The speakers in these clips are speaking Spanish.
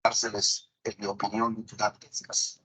dárseles en mi opinión gracias.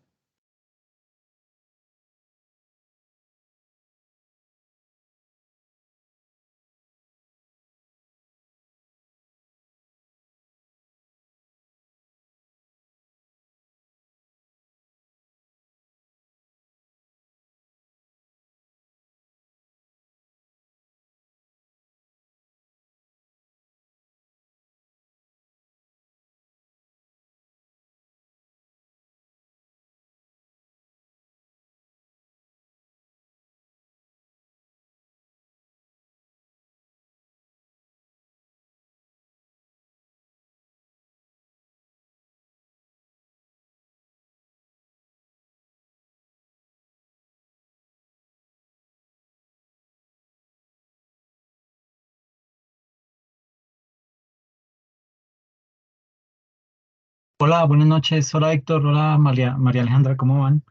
Hola, buenas noches. Hola, Héctor. Hola, María Alejandra. ¿Cómo van?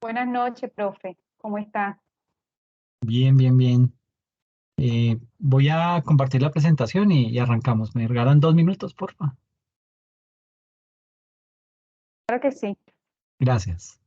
Buenas noches, profe. ¿Cómo está? Bien, bien, bien. Voy a compartir la presentación y arrancamos. ¿Me regalan 2 minutos, porfa? Claro que sí. Gracias.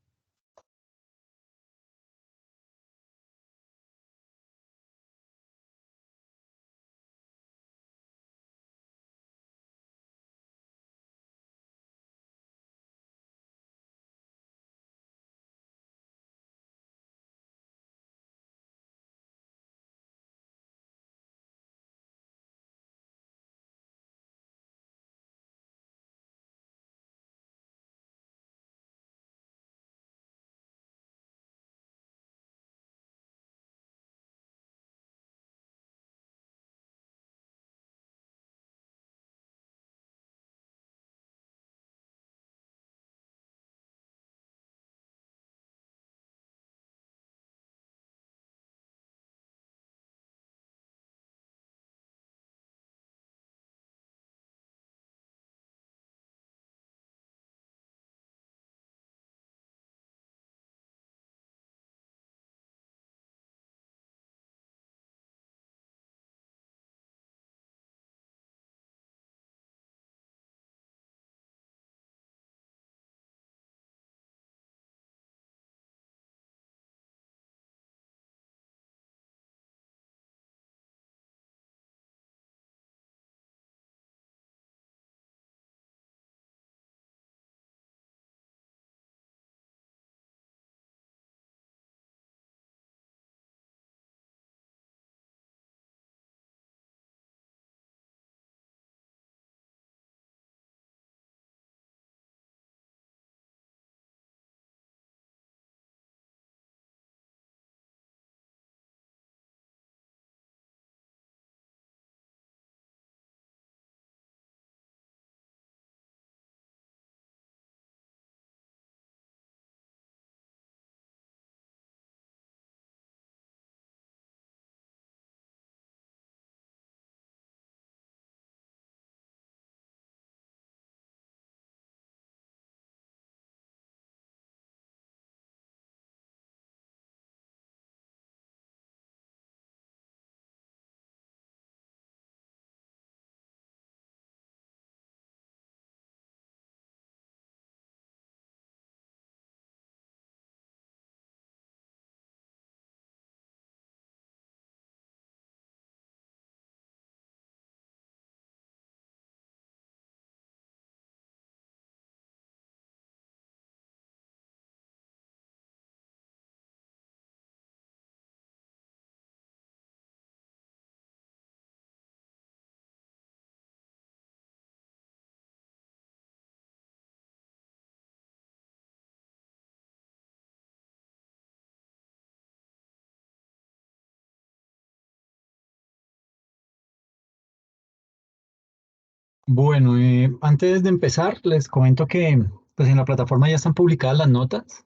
Bueno, antes de empezar, les comento que pues en la plataforma ya están publicadas las notas.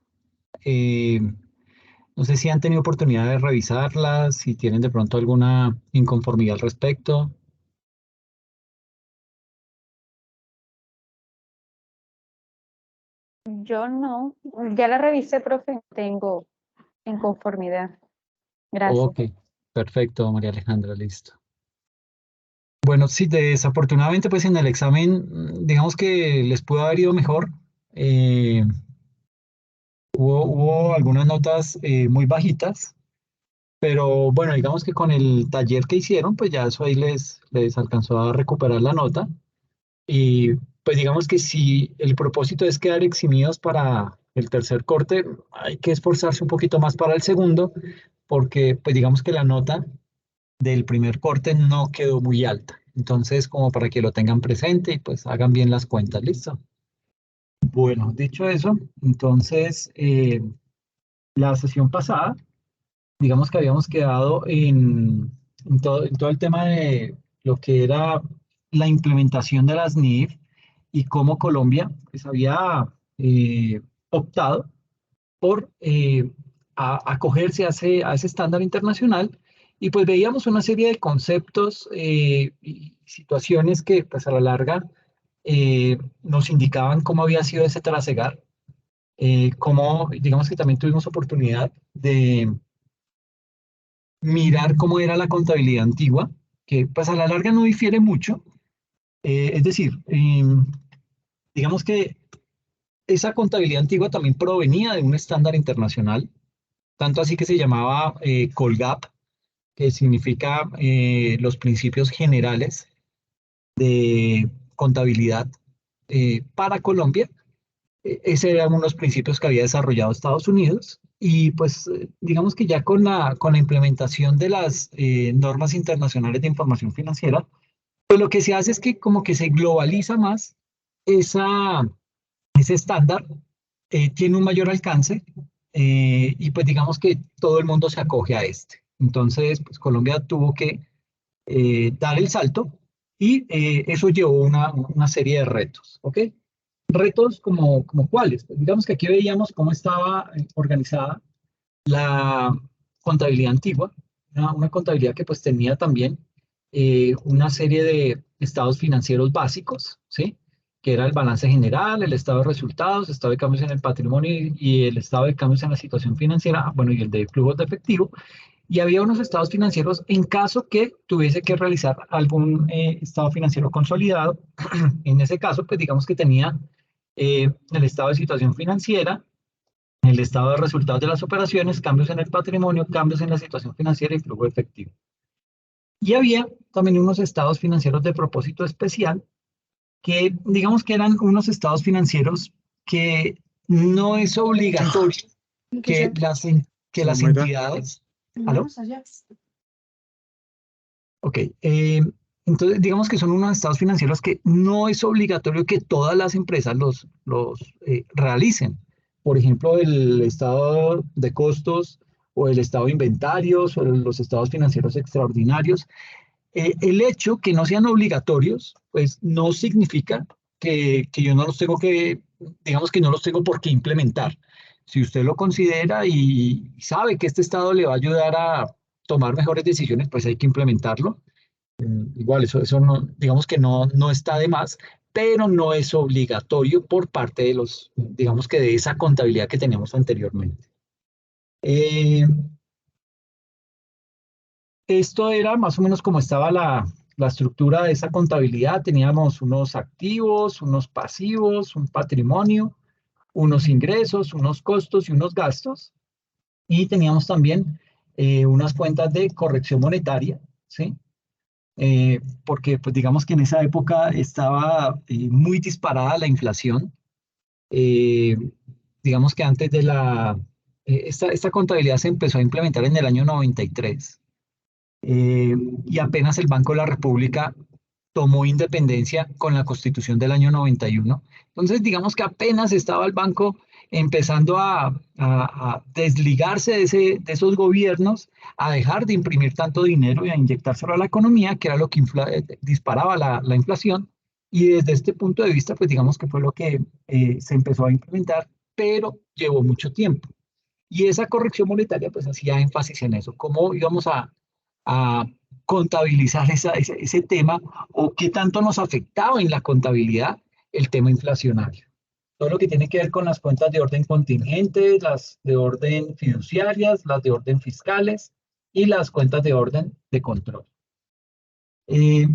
Eh, no sé si han tenido oportunidad de revisarlas, si tienen de pronto alguna inconformidad al respecto. Yo no. Ya la revisé, profe. Tengo inconformidad. Gracias. Ok, perfecto, María Alejandra, listo. Bueno, sí, desafortunadamente, pues en el examen, digamos que les pudo haber ido mejor. Eh, hubo algunas notas muy bajitas, pero bueno, digamos que con el taller que hicieron, pues ya eso ahí les alcanzó a recuperar la nota. Y pues digamos que si el propósito es quedar eximidos para el tercer corte, hay que esforzarse un poquito más para el segundo, porque pues digamos que la nota del primer corte no quedó muy alta. Entonces, como para que lo tengan presente y pues hagan bien las cuentas, ¿listo? Bueno, dicho eso, entonces la sesión pasada, digamos que habíamos quedado en todo el tema de lo que era la implementación de las NIF y cómo Colombia pues, había optado por acogerse a ese estándar internacional y pues veíamos una serie de conceptos y situaciones que pues a la larga nos indicaban cómo había sido ese trasegar, cómo digamos que también tuvimos oportunidad de mirar cómo era la contabilidad antigua, que pues a la larga no difiere mucho, es decir, digamos que esa contabilidad antigua también provenía de un estándar internacional, tanto así que se llamaba Colgap, que significa los principios generales de contabilidad para Colombia. Ese eran unos principios que había desarrollado Estados Unidos y pues digamos que ya con la implementación de las normas internacionales de información financiera, pues lo que se hace es que como que se globaliza más esa, ese estándar, tiene un mayor alcance y pues digamos que todo el mundo se acoge a este. Entonces, pues Colombia tuvo que dar el salto y eso llevó una serie de retos, ¿ok? Retos como cuáles. Pues digamos que aquí veíamos cómo estaba organizada la contabilidad antigua, una contabilidad que pues tenía también una serie de estados financieros básicos, ¿sí? Que era el balance general, el estado de resultados, estado de cambios en el patrimonio y el estado de cambios en la situación financiera, bueno, y el de flujos de efectivo. Y había unos estados financieros en caso que tuviese que realizar algún estado financiero consolidado. En ese caso, pues digamos que tenía el estado de situación financiera, el estado de resultados de las operaciones, cambios en el patrimonio, cambios en la situación financiera y flujo efectivo. Y había también unos estados financieros de propósito especial que digamos que eran unos estados financieros que no es obligatorio que que las entidades... ¿Aló? Ok. Entonces, digamos que son unos estados financieros que no es obligatorio que todas las empresas los realicen. Por ejemplo, el estado de costos o el estado de inventarios o los estados financieros extraordinarios. El hecho que no sean obligatorios, pues no significa que yo no los tengo que, digamos que no los tengo por qué implementar. Si usted lo considera y sabe que este estado le va a ayudar a tomar mejores decisiones, pues hay que implementarlo. Igual, eso no, digamos que no está de más, pero no es obligatorio por parte de los, digamos que de esa contabilidad que teníamos anteriormente. Eh, Esto era más o menos como estaba la estructura de esa contabilidad. Teníamos unos activos, unos pasivos, un patrimonio, unos ingresos, unos costos y unos gastos. Y teníamos también unas cuentas de corrección monetaria, ¿sí? Porque pues digamos que en esa época estaba muy disparada la inflación. Eh, digamos que antes de esta contabilidad se empezó a implementar en el año 93 y apenas el Banco de la República tomó independencia con la Constitución del año 91. Entonces, digamos que apenas estaba el banco empezando a desligarse de esos gobiernos, a dejar de imprimir tanto dinero y a inyectárselo a la economía, que era lo que disparaba la inflación. Y desde este punto de vista, pues digamos que fue lo que se empezó a implementar, pero llevó mucho tiempo. Y esa corrección monetaria pues hacía énfasis en eso, cómo íbamos a contabilizar ese tema o qué tanto nos afectaba en la contabilidad el tema inflacionario. Todo lo que tiene que ver con las cuentas de orden contingente, las de orden fiduciarias, las de orden fiscales y las cuentas de orden de control. Eh,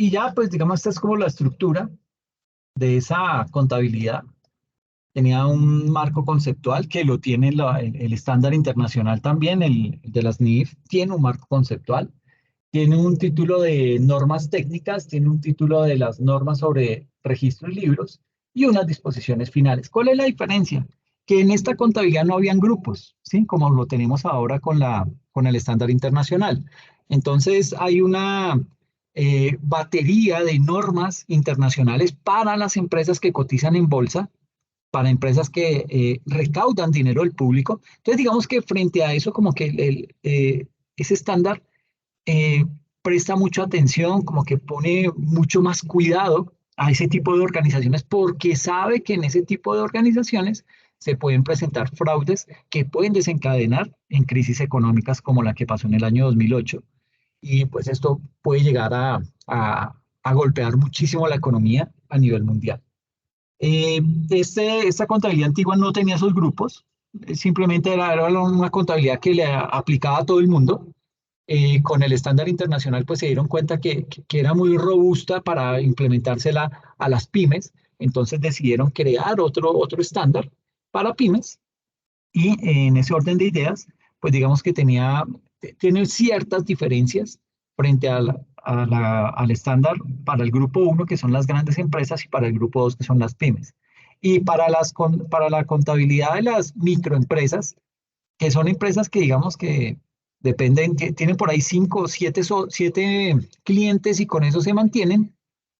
Y ya, pues digamos, esta es como la estructura de esa contabilidad. Tenía un marco conceptual que lo tiene el estándar internacional también, el de las NIF, tiene un marco conceptual, tiene un título de normas técnicas, tiene un título de las normas sobre registro de libros y unas disposiciones finales. ¿Cuál es la diferencia? Que en esta contabilidad no habían grupos, ¿sí? Como lo tenemos ahora con el estándar internacional. Entonces hay una batería de normas internacionales para las empresas que cotizan en bolsa, para empresas que recaudan dinero del público. Entonces, digamos que frente a eso, como que ese estándar eh, presta mucha atención, como que pone mucho más cuidado a ese tipo de organizaciones, porque sabe que en ese tipo de organizaciones se pueden presentar fraudes que pueden desencadenar en crisis económicas como la que pasó en el año 2008. Y pues esto puede llegar a golpear muchísimo la economía a nivel mundial. Esta contabilidad antigua no tenía esos grupos, simplemente era una contabilidad que le aplicaba a todo el mundo. Con el estándar internacional, pues se dieron cuenta que era muy robusta para implementársela a las pymes, entonces decidieron crear otro estándar para pymes y en ese orden de ideas, pues digamos que tiene ciertas diferencias frente al estándar para el grupo 1, que son las grandes empresas, y para el grupo 2, que son las pymes. Y para la contabilidad de las microempresas, que son empresas que digamos que dependen, que tienen por ahí 5 o 7 clientes y con eso se mantienen,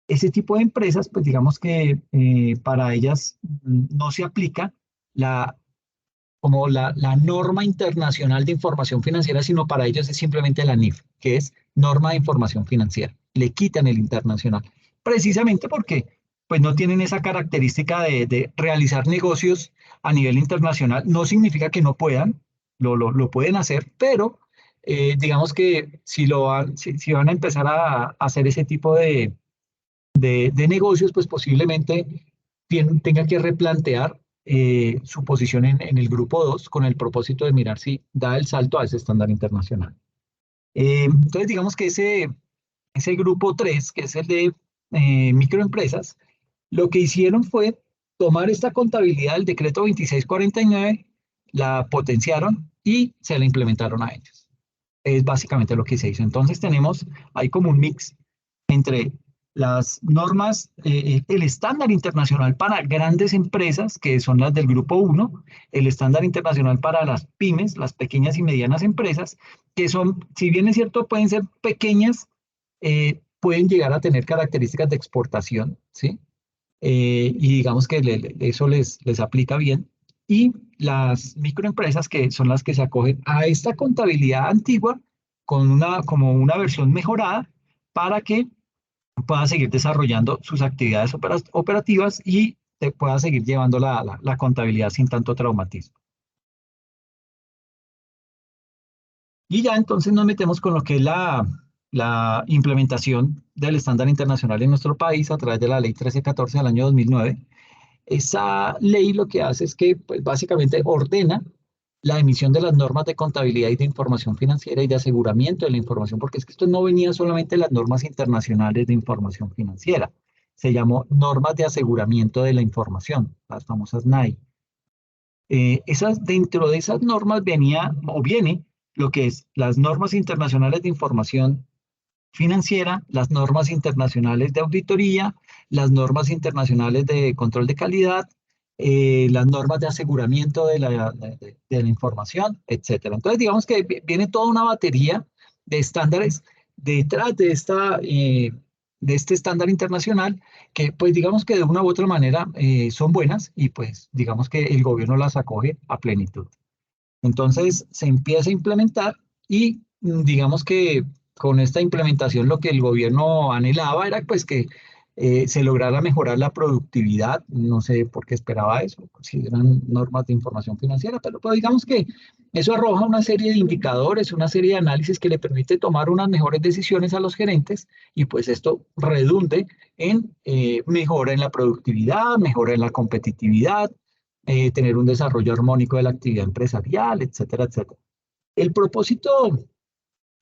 ese tipo de empresas, pues digamos que para ellas no se aplica la como la norma internacional de información financiera, sino para ellos es simplemente la NIF, que es norma de información financiera. Le quitan el internacional, precisamente porque pues no tienen esa característica de realizar negocios a nivel internacional. No significa que no puedan, lo pueden hacer, pero digamos que si van a empezar a hacer ese tipo de negocios, pues posiblemente tenga que replantear su posición en el grupo 2 con el propósito de mirar si da el salto a ese estándar internacional. Entonces, digamos que ese grupo 3, que es el de microempresas, lo que hicieron fue tomar esta contabilidad del decreto 2649, la potenciaron y se la implementaron a ellos. Es básicamente lo que se hizo. Entonces hay como un mix entre las normas, el estándar internacional para grandes empresas, que son las del grupo 1, el estándar internacional para las pymes, las pequeñas y medianas empresas, que son, si bien es cierto, pueden ser pequeñas, pueden llegar a tener características de exportación, ¿sí? Y digamos que eso les aplica bien. Y las microempresas, que son las que se acogen a esta contabilidad antigua como una versión mejorada para que pueda seguir desarrollando sus actividades operativas y pueda seguir llevando la contabilidad sin tanto traumatismo. Y ya entonces nos metemos con lo que es la implementación del estándar internacional en nuestro país a través de la ley 1314 del año 2009. Esa ley lo que hace es que pues, básicamente ordena la emisión de las normas de contabilidad y de información financiera y de aseguramiento de la información, porque es que esto no venía solamente de las normas internacionales de información financiera, se llamó normas de aseguramiento de la información, las famosas NAI. Dentro de esas normas viene lo que es las normas internacionales de información financiera, las normas internacionales de auditoría, las normas internacionales de control de calidad, las normas de aseguramiento de la información, etcétera. Entonces, digamos que viene toda una batería de estándares detrás de este estándar internacional que, pues, digamos que de una u otra manera son buenas y, pues, digamos que el gobierno las acoge a plenitud. Entonces, se empieza a implementar y digamos que con esta implementación lo que el gobierno anhelaba era pues que se lograra mejorar la productividad. No sé por qué esperaba eso, si eran normas de información financiera, pero digamos que eso arroja una serie de indicadores, una serie de análisis que le permite tomar unas mejores decisiones a los gerentes y pues esto redunde en mejora en la productividad, mejora en la competitividad, tener un desarrollo armónico de la actividad empresarial, etcétera, etcétera. El propósito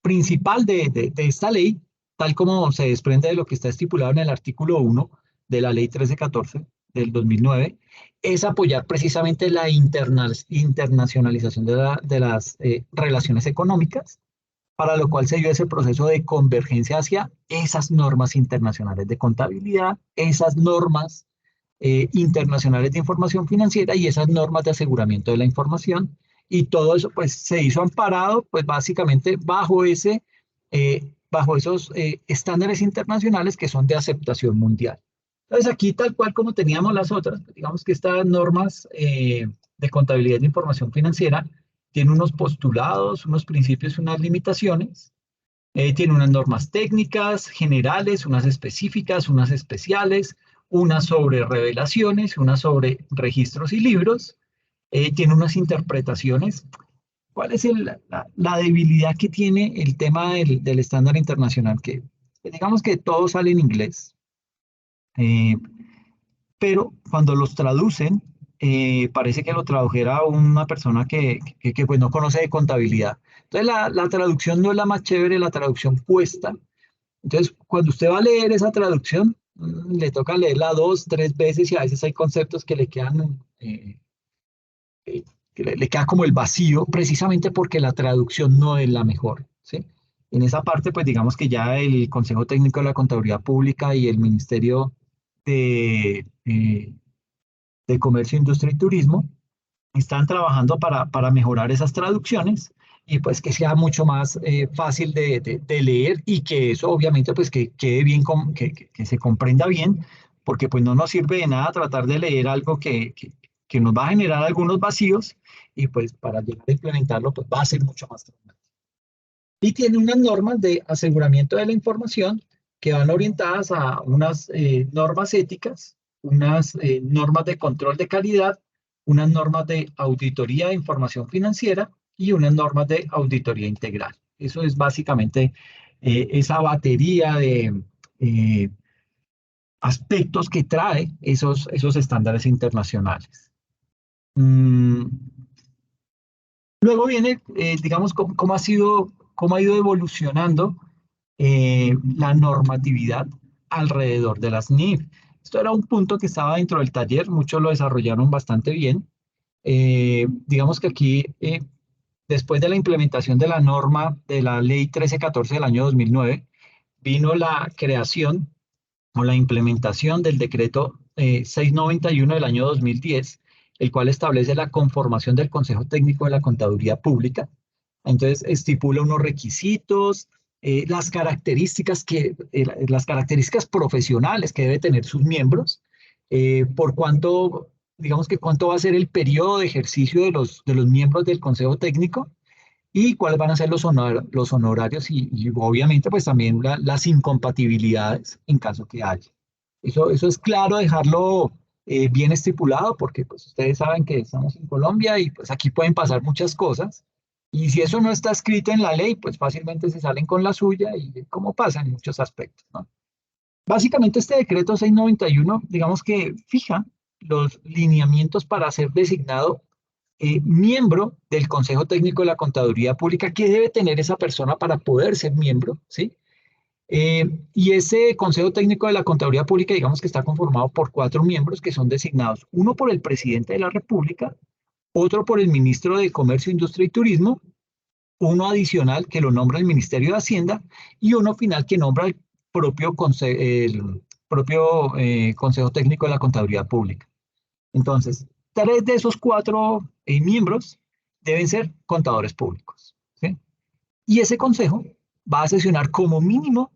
principal de esta ley, tal como se desprende de lo que está estipulado en el artículo 1 de la Ley 1314 del 2009, es apoyar precisamente la internacionalización de las relaciones económicas, para lo cual se dio ese proceso de convergencia hacia esas normas internacionales de contabilidad, esas normas internacionales de información financiera y esas normas de aseguramiento de la información. Y todo eso pues se hizo amparado pues básicamente bajo esos estándares internacionales que son de aceptación mundial. Entonces aquí tal cual como teníamos las otras, pues, digamos que estas normas de contabilidad de información financiera tienen unos postulados, unos principios, unas limitaciones, tiene unas normas técnicas generales, unas específicas, unas especiales, unas sobre revelaciones, unas sobre registros y libros, tiene unas interpretaciones. ¿Cuál es la debilidad que tiene el tema del estándar internacional? Que digamos que todo sale en inglés, eh, pero cuando los traducen, parece que lo tradujera una persona que pues no conoce de contabilidad. Entonces la traducción no es la más chévere, la traducción cuesta. Entonces, cuando usted va a leer esa traducción, le toca leerla 2, 3 veces y a veces hay conceptos que le quedan, que le queda como el vacío, precisamente porque la traducción no es la mejor, ¿sí? En esa parte, pues digamos que ya el Consejo Técnico de la Contaduría Pública y el Ministerio de Comercio, Industria y Turismo están trabajando para mejorar esas traducciones y pues que sea mucho más fácil de leer y que eso obviamente pues que quede bien, que se comprenda bien, porque pues no nos sirve de nada tratar de leer algo que nos va a generar algunos vacíos y pues para llegar a implementarlo pues va a ser mucho más traumático. Y tiene unas normas de aseguramiento de la información que van orientadas a unas normas éticas, unas normas de control de calidad, unas normas de auditoría de información financiera y unas normas de auditoría integral. Eso es básicamente esa batería de aspectos que trae esos estándares internacionales. Luego viene, digamos, cómo ha ido evolucionando la normatividad alrededor de las NIF. Esto era un punto que estaba dentro del taller, muchos lo desarrollaron bastante bien. Digamos que aquí, después de la implementación de la norma de la Ley 1314 del año 2009, vino la creación o la implementación del decreto 691 del año 2010, el cual establece la conformación del Consejo Técnico de la Contaduría Pública. Entonces, estipula unos requisitos, las características profesionales que debe tener sus miembros, por cuánto, digamos que cuánto va a ser el periodo de ejercicio de los miembros del Consejo Técnico y cuáles van a ser los honorarios y obviamente pues también las incompatibilidades en caso que haya. Eso es claro dejarlo bien estipulado porque pues ustedes saben que estamos en Colombia y pues aquí pueden pasar muchas cosas y si eso no está escrito en la ley pues fácilmente se salen con la suya y como pasa en muchos aspectos, ¿no? Básicamente este decreto 691 digamos que fija los lineamientos para ser designado miembro del Consejo Técnico de la Contaduría Pública. ¿Qué debe tener esa persona para poder ser miembro? ¿Sí? Y ese Consejo Técnico de la Contaduría Pública, digamos que está conformado por 4 miembros que son designados, uno por el presidente de la República, otro por el ministro de Comercio, Industria y Turismo, uno adicional que lo nombra el Ministerio de Hacienda y uno final que nombra el propio Consejo Técnico de la Contaduría Pública. Entonces, 3 de esos 4 miembros deben ser contadores públicos, ¿sí? Y ese consejo va a sesionar como mínimo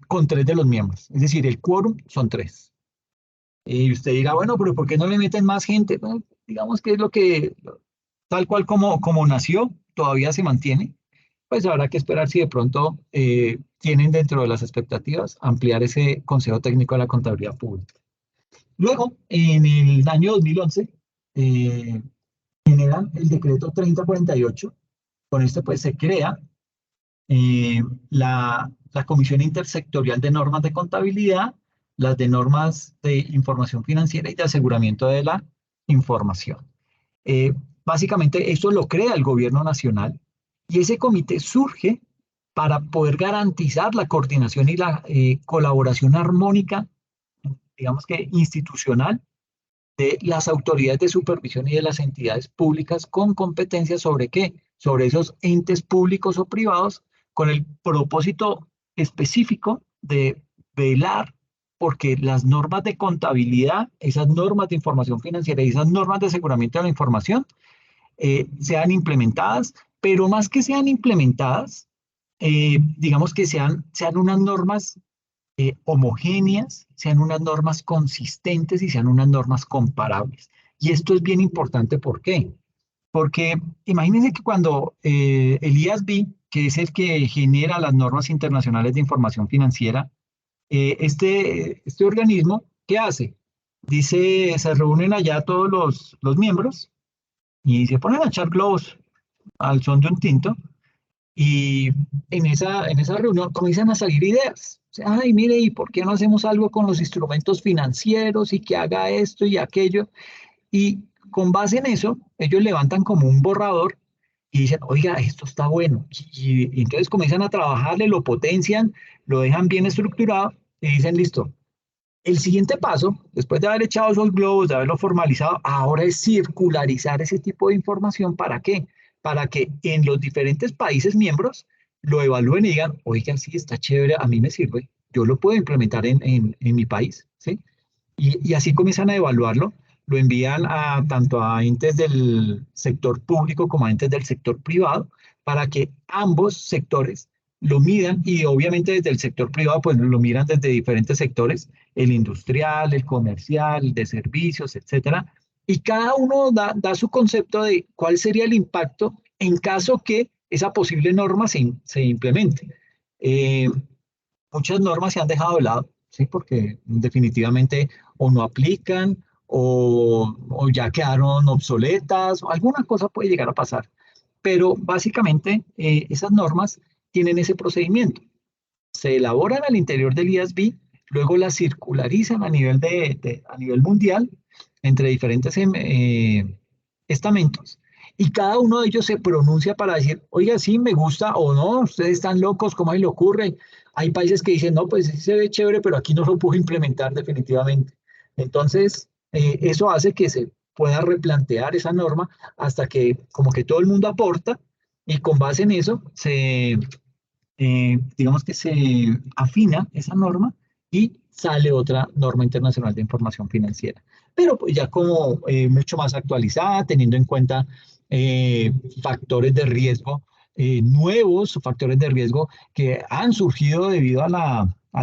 con 3 de los miembros, es decir, el quórum son 3. Y usted dirá, bueno, pero ¿por qué no le meten más gente? Bueno, digamos que es tal cual como nació, todavía se mantiene, pues habrá que esperar si de pronto tienen dentro de las expectativas ampliar ese Consejo Técnico de la Contaduría Pública. Luego, en el año 2011, generan el decreto 3048. Con esto, pues, se crea la Comisión Intersectorial de Normas de Contabilidad, las de normas de información financiera y de aseguramiento de la información. Básicamente, esto lo crea el gobierno nacional y ese comité surge para poder garantizar la coordinación y la colaboración armónica, digamos que institucional, de las autoridades de supervisión y de las entidades públicas con competencia sobre qué, sobre esos entes públicos o privados, con el propósito específico de velar porque las normas de contabilidad, esas normas de información financiera y esas normas de aseguramiento de la información sean implementadas, pero más que sean implementadas, digamos que sean unas normas homogéneas, sean unas normas consistentes y sean unas normas comparables. Y esto es bien importante, ¿por qué? Porque imagínense que cuando el IASB, que es el que genera las normas internacionales de información financiera, este organismo, ¿qué hace? Dice, se reúnen allá todos los miembros y se ponen a echar globos al son de un tinto y en esa reunión comienzan a salir ideas. O sea, ay, mire, ¿y por qué no hacemos algo con los instrumentos financieros y que haga esto y aquello? Y con base en eso, ellos levantan como un borrador y dicen, oiga, esto está bueno. Y entonces comienzan a trabajarle, lo potencian, lo dejan bien estructurado y dicen, listo. El siguiente paso, después de haber echado esos globos, de haberlo formalizado, ahora es circularizar ese tipo de información. ¿Para qué? Para que en los diferentes países miembros lo evalúen y digan, oiga, sí, está chévere, a mí me sirve, yo lo puedo implementar en mi país, ¿sí? Y así comienzan a evaluarlo, lo envían tanto a entes del sector público como a entes del sector privado para que ambos sectores lo midan y obviamente desde el sector privado pues lo miran desde diferentes sectores, el industrial, el comercial, el de servicios, etcétera, y cada uno da su concepto de cuál sería el impacto en caso que esa posible norma se implemente. Eh, Muchas normas se han dejado de lado, ¿sí? Porque definitivamente o no aplican o ya quedaron obsoletas, o alguna cosa puede llegar a pasar. Pero básicamente esas normas tienen ese procedimiento. Se elaboran al interior del IASB, luego las circularizan a nivel, a nivel mundial entre diferentes estamentos y cada uno de ellos se pronuncia para decir, oiga, sí, me gusta o no, ustedes están locos, ¿cómo se le ocurre? Hay países que dicen, no, pues sí se ve chévere, pero aquí no lo puedo implementar definitivamente. Entonces, eso hace que se pueda replantear esa norma hasta que como que todo el mundo aporta y con base en eso digamos que se afina esa norma y sale otra norma internacional de información financiera. Pero pues ya como mucho más actualizada, teniendo en cuenta eh, factores de riesgo nuevos, factores de riesgo que han surgido debido a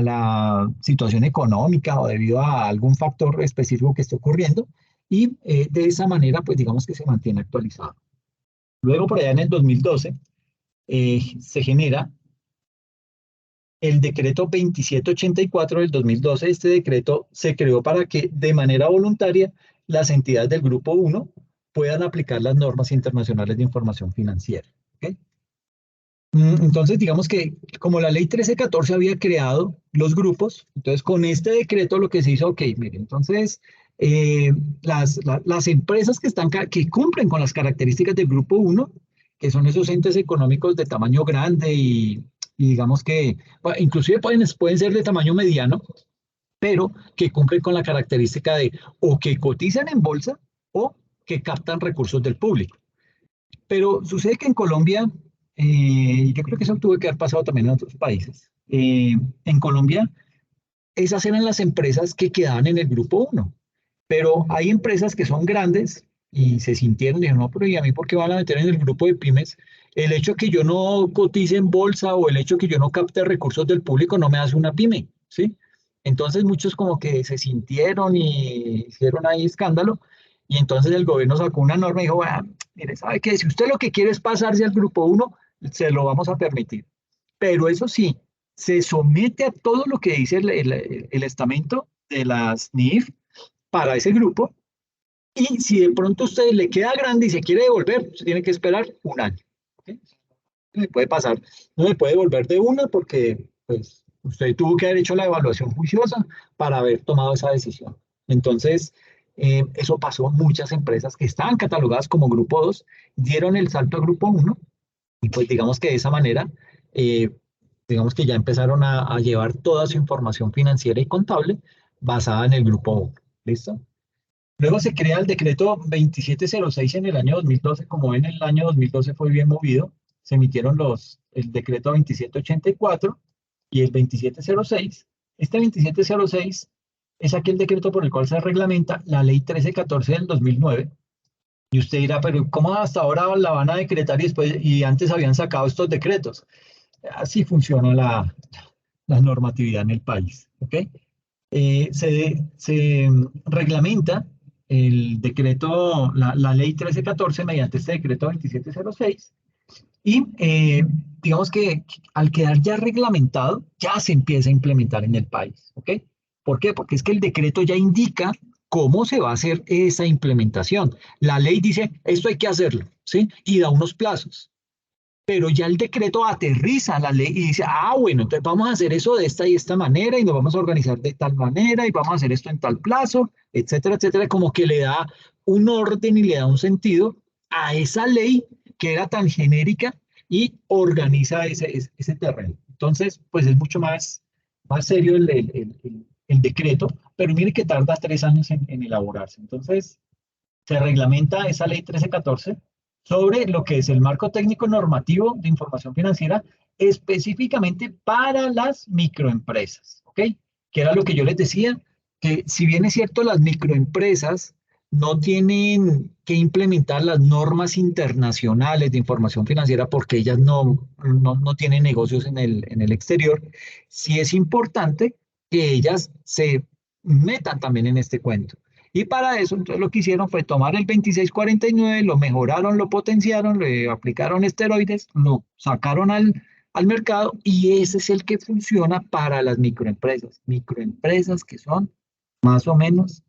la situación económica o debido a algún factor específico que esté ocurriendo y de esa manera pues digamos que se mantiene actualizado. Luego por allá en el 2012 se genera el decreto 2784 del 2012. Este decreto se creó para que de manera voluntaria las entidades del Grupo 1 puedan aplicar las normas internacionales de información financiera. ¿Okay? Entonces, digamos que como la ley 1314 había creado los grupos, entonces con este decreto lo que se hizo, ok, mire, entonces las empresas que cumplen con las características del Grupo 1, que son esos entes económicos de tamaño grande y digamos que inclusive pueden ser de tamaño mediano, pero que cumplen con la característica de o que cotizan en bolsa o que captan recursos del público. Pero sucede que en Colombia, yo creo que eso tuvo que haber pasado también en otros países. En Colombia, esas eran las empresas que quedaban en el grupo 1. Pero hay empresas que son grandes y se sintieron, dijeron, no, pero ¿y a mí por qué van a meter en el grupo de pymes? El hecho de que yo no cotice en bolsa o el hecho de que yo no capte recursos del público no me hace una pyme, ¿sí? Entonces muchos como que se sintieron y hicieron ahí escándalo y entonces el gobierno sacó una norma y dijo, bueno, mire, ¿sabe qué? Si usted lo que quiere es pasarse al grupo 1, se lo vamos a permitir. Pero eso sí, se somete a todo lo que dice el estamento de las NIF para ese grupo y si de pronto a usted le queda grande y se quiere devolver, usted tiene que esperar un año. ¿Okay? No le puede pasar, no le puede devolver de una porque pues, usted tuvo que haber hecho la evaluación juiciosa para haber tomado esa decisión. Entonces, eso pasó. Muchas empresas que estaban catalogadas como grupo 2 dieron el salto a grupo 1 y pues digamos que de esa manera digamos que ya empezaron a llevar toda su información financiera y contable basada en el grupo 1. ¿Listo? Luego se crea el decreto 2706 en el año 2012. Como ven, el año 2012 fue bien movido. Se emitieron el decreto 2784 y el 2706. Este 2706 es aquel decreto por el cual se reglamenta la ley 1314 del 2009. Y usted dirá, pero ¿cómo hasta ahora la van a decretar y antes habían sacado estos decretos? Así funciona la normatividad en el país. ¿Ok? Se reglamenta el decreto, la ley 1314 mediante este decreto 2706 y digamos que al quedar ya reglamentado, ya se empieza a implementar en el país. ¿Ok? ¿Por qué? Porque es que el decreto ya indica cómo se va a hacer esa implementación. La ley dice, esto hay que hacerlo, ¿sí? Y da unos plazos, pero ya el decreto aterriza la ley y dice, bueno, entonces vamos a hacer eso de esta y esta manera y nos vamos a organizar de tal manera y vamos a hacer esto en tal plazo, etcétera, etcétera, como que le da un orden y le da un sentido a esa ley que era tan genérica y organiza ese terreno. Entonces, pues es mucho más serio el decreto, pero mire que tarda 3 años en elaborarse. Entonces, se reglamenta esa ley 1314 sobre lo que es el marco técnico normativo de información financiera específicamente para las microempresas, ¿ok? Que era lo que yo les decía, que si bien es cierto, las microempresas no tienen que implementar las normas internacionales de información financiera porque ellas no tienen negocios en el exterior, sí es importante que ellas se metan también en este cuento. Y para eso, entonces lo que hicieron fue tomar el 2649, lo mejoraron, lo potenciaron, le aplicaron esteroides, lo sacaron al mercado y ese es el que funciona para las microempresas. Microempresas que son más o menos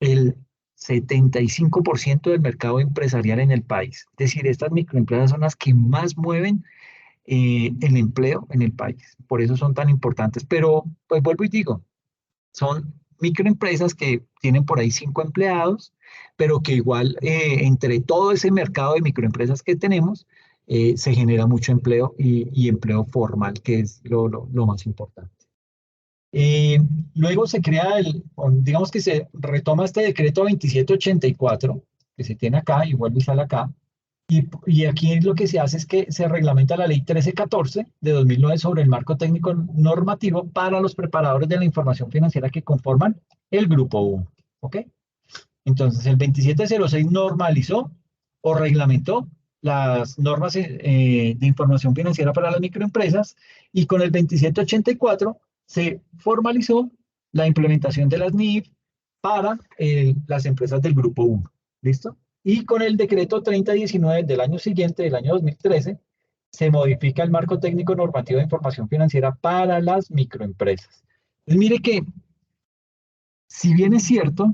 el 75% del mercado empresarial en el país. Es decir, estas microempresas son las que más mueven el empleo en el país. Por eso son tan importantes. Pero, pues vuelvo y digo, son microempresas que tienen por ahí 5 empleados, pero que igual entre todo ese mercado de microempresas que tenemos, se genera mucho empleo y empleo formal, que es lo más importante. Eh, Luego se crea digamos que se retoma este decreto 2784, que se tiene acá y vuelve y sale acá. Y aquí lo que se hace es que se reglamenta la ley 1314 de 2009 sobre el marco técnico normativo para los preparadores de la información financiera que conforman el grupo 1. ¿Ok? Entonces, el 2706 normalizó o reglamentó las normas de información financiera para las microempresas y con el 2784 se formalizó la implementación de las NIF para las empresas del grupo 1. ¿Listo? Y con el decreto 3019 del año siguiente, del año 2013, se modifica el marco técnico normativo de información financiera para las microempresas. Entonces, mire que, si bien es cierto,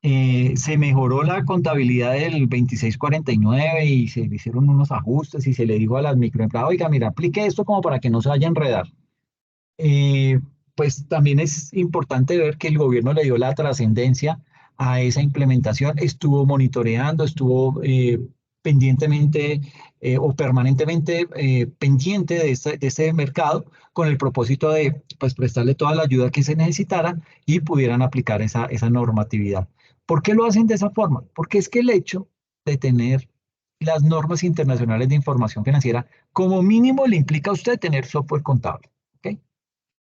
se mejoró la contabilidad del 2649 y se le hicieron unos ajustes y se le dijo a las microempresas, oiga, mira, aplique esto como para que no se vaya a enredar. Eh, pues también es importante ver que el gobierno le dio la trascendencia a esa implementación, estuvo monitoreando, estuvo pendientemente o permanentemente pendiente de este mercado con el propósito de pues, prestarle toda la ayuda que se necesitara y pudieran aplicar esa normatividad. ¿Por qué lo hacen de esa forma? Porque es que el hecho de tener las normas internacionales de información financiera, como mínimo le implica a usted tener software contable. ¿Ok?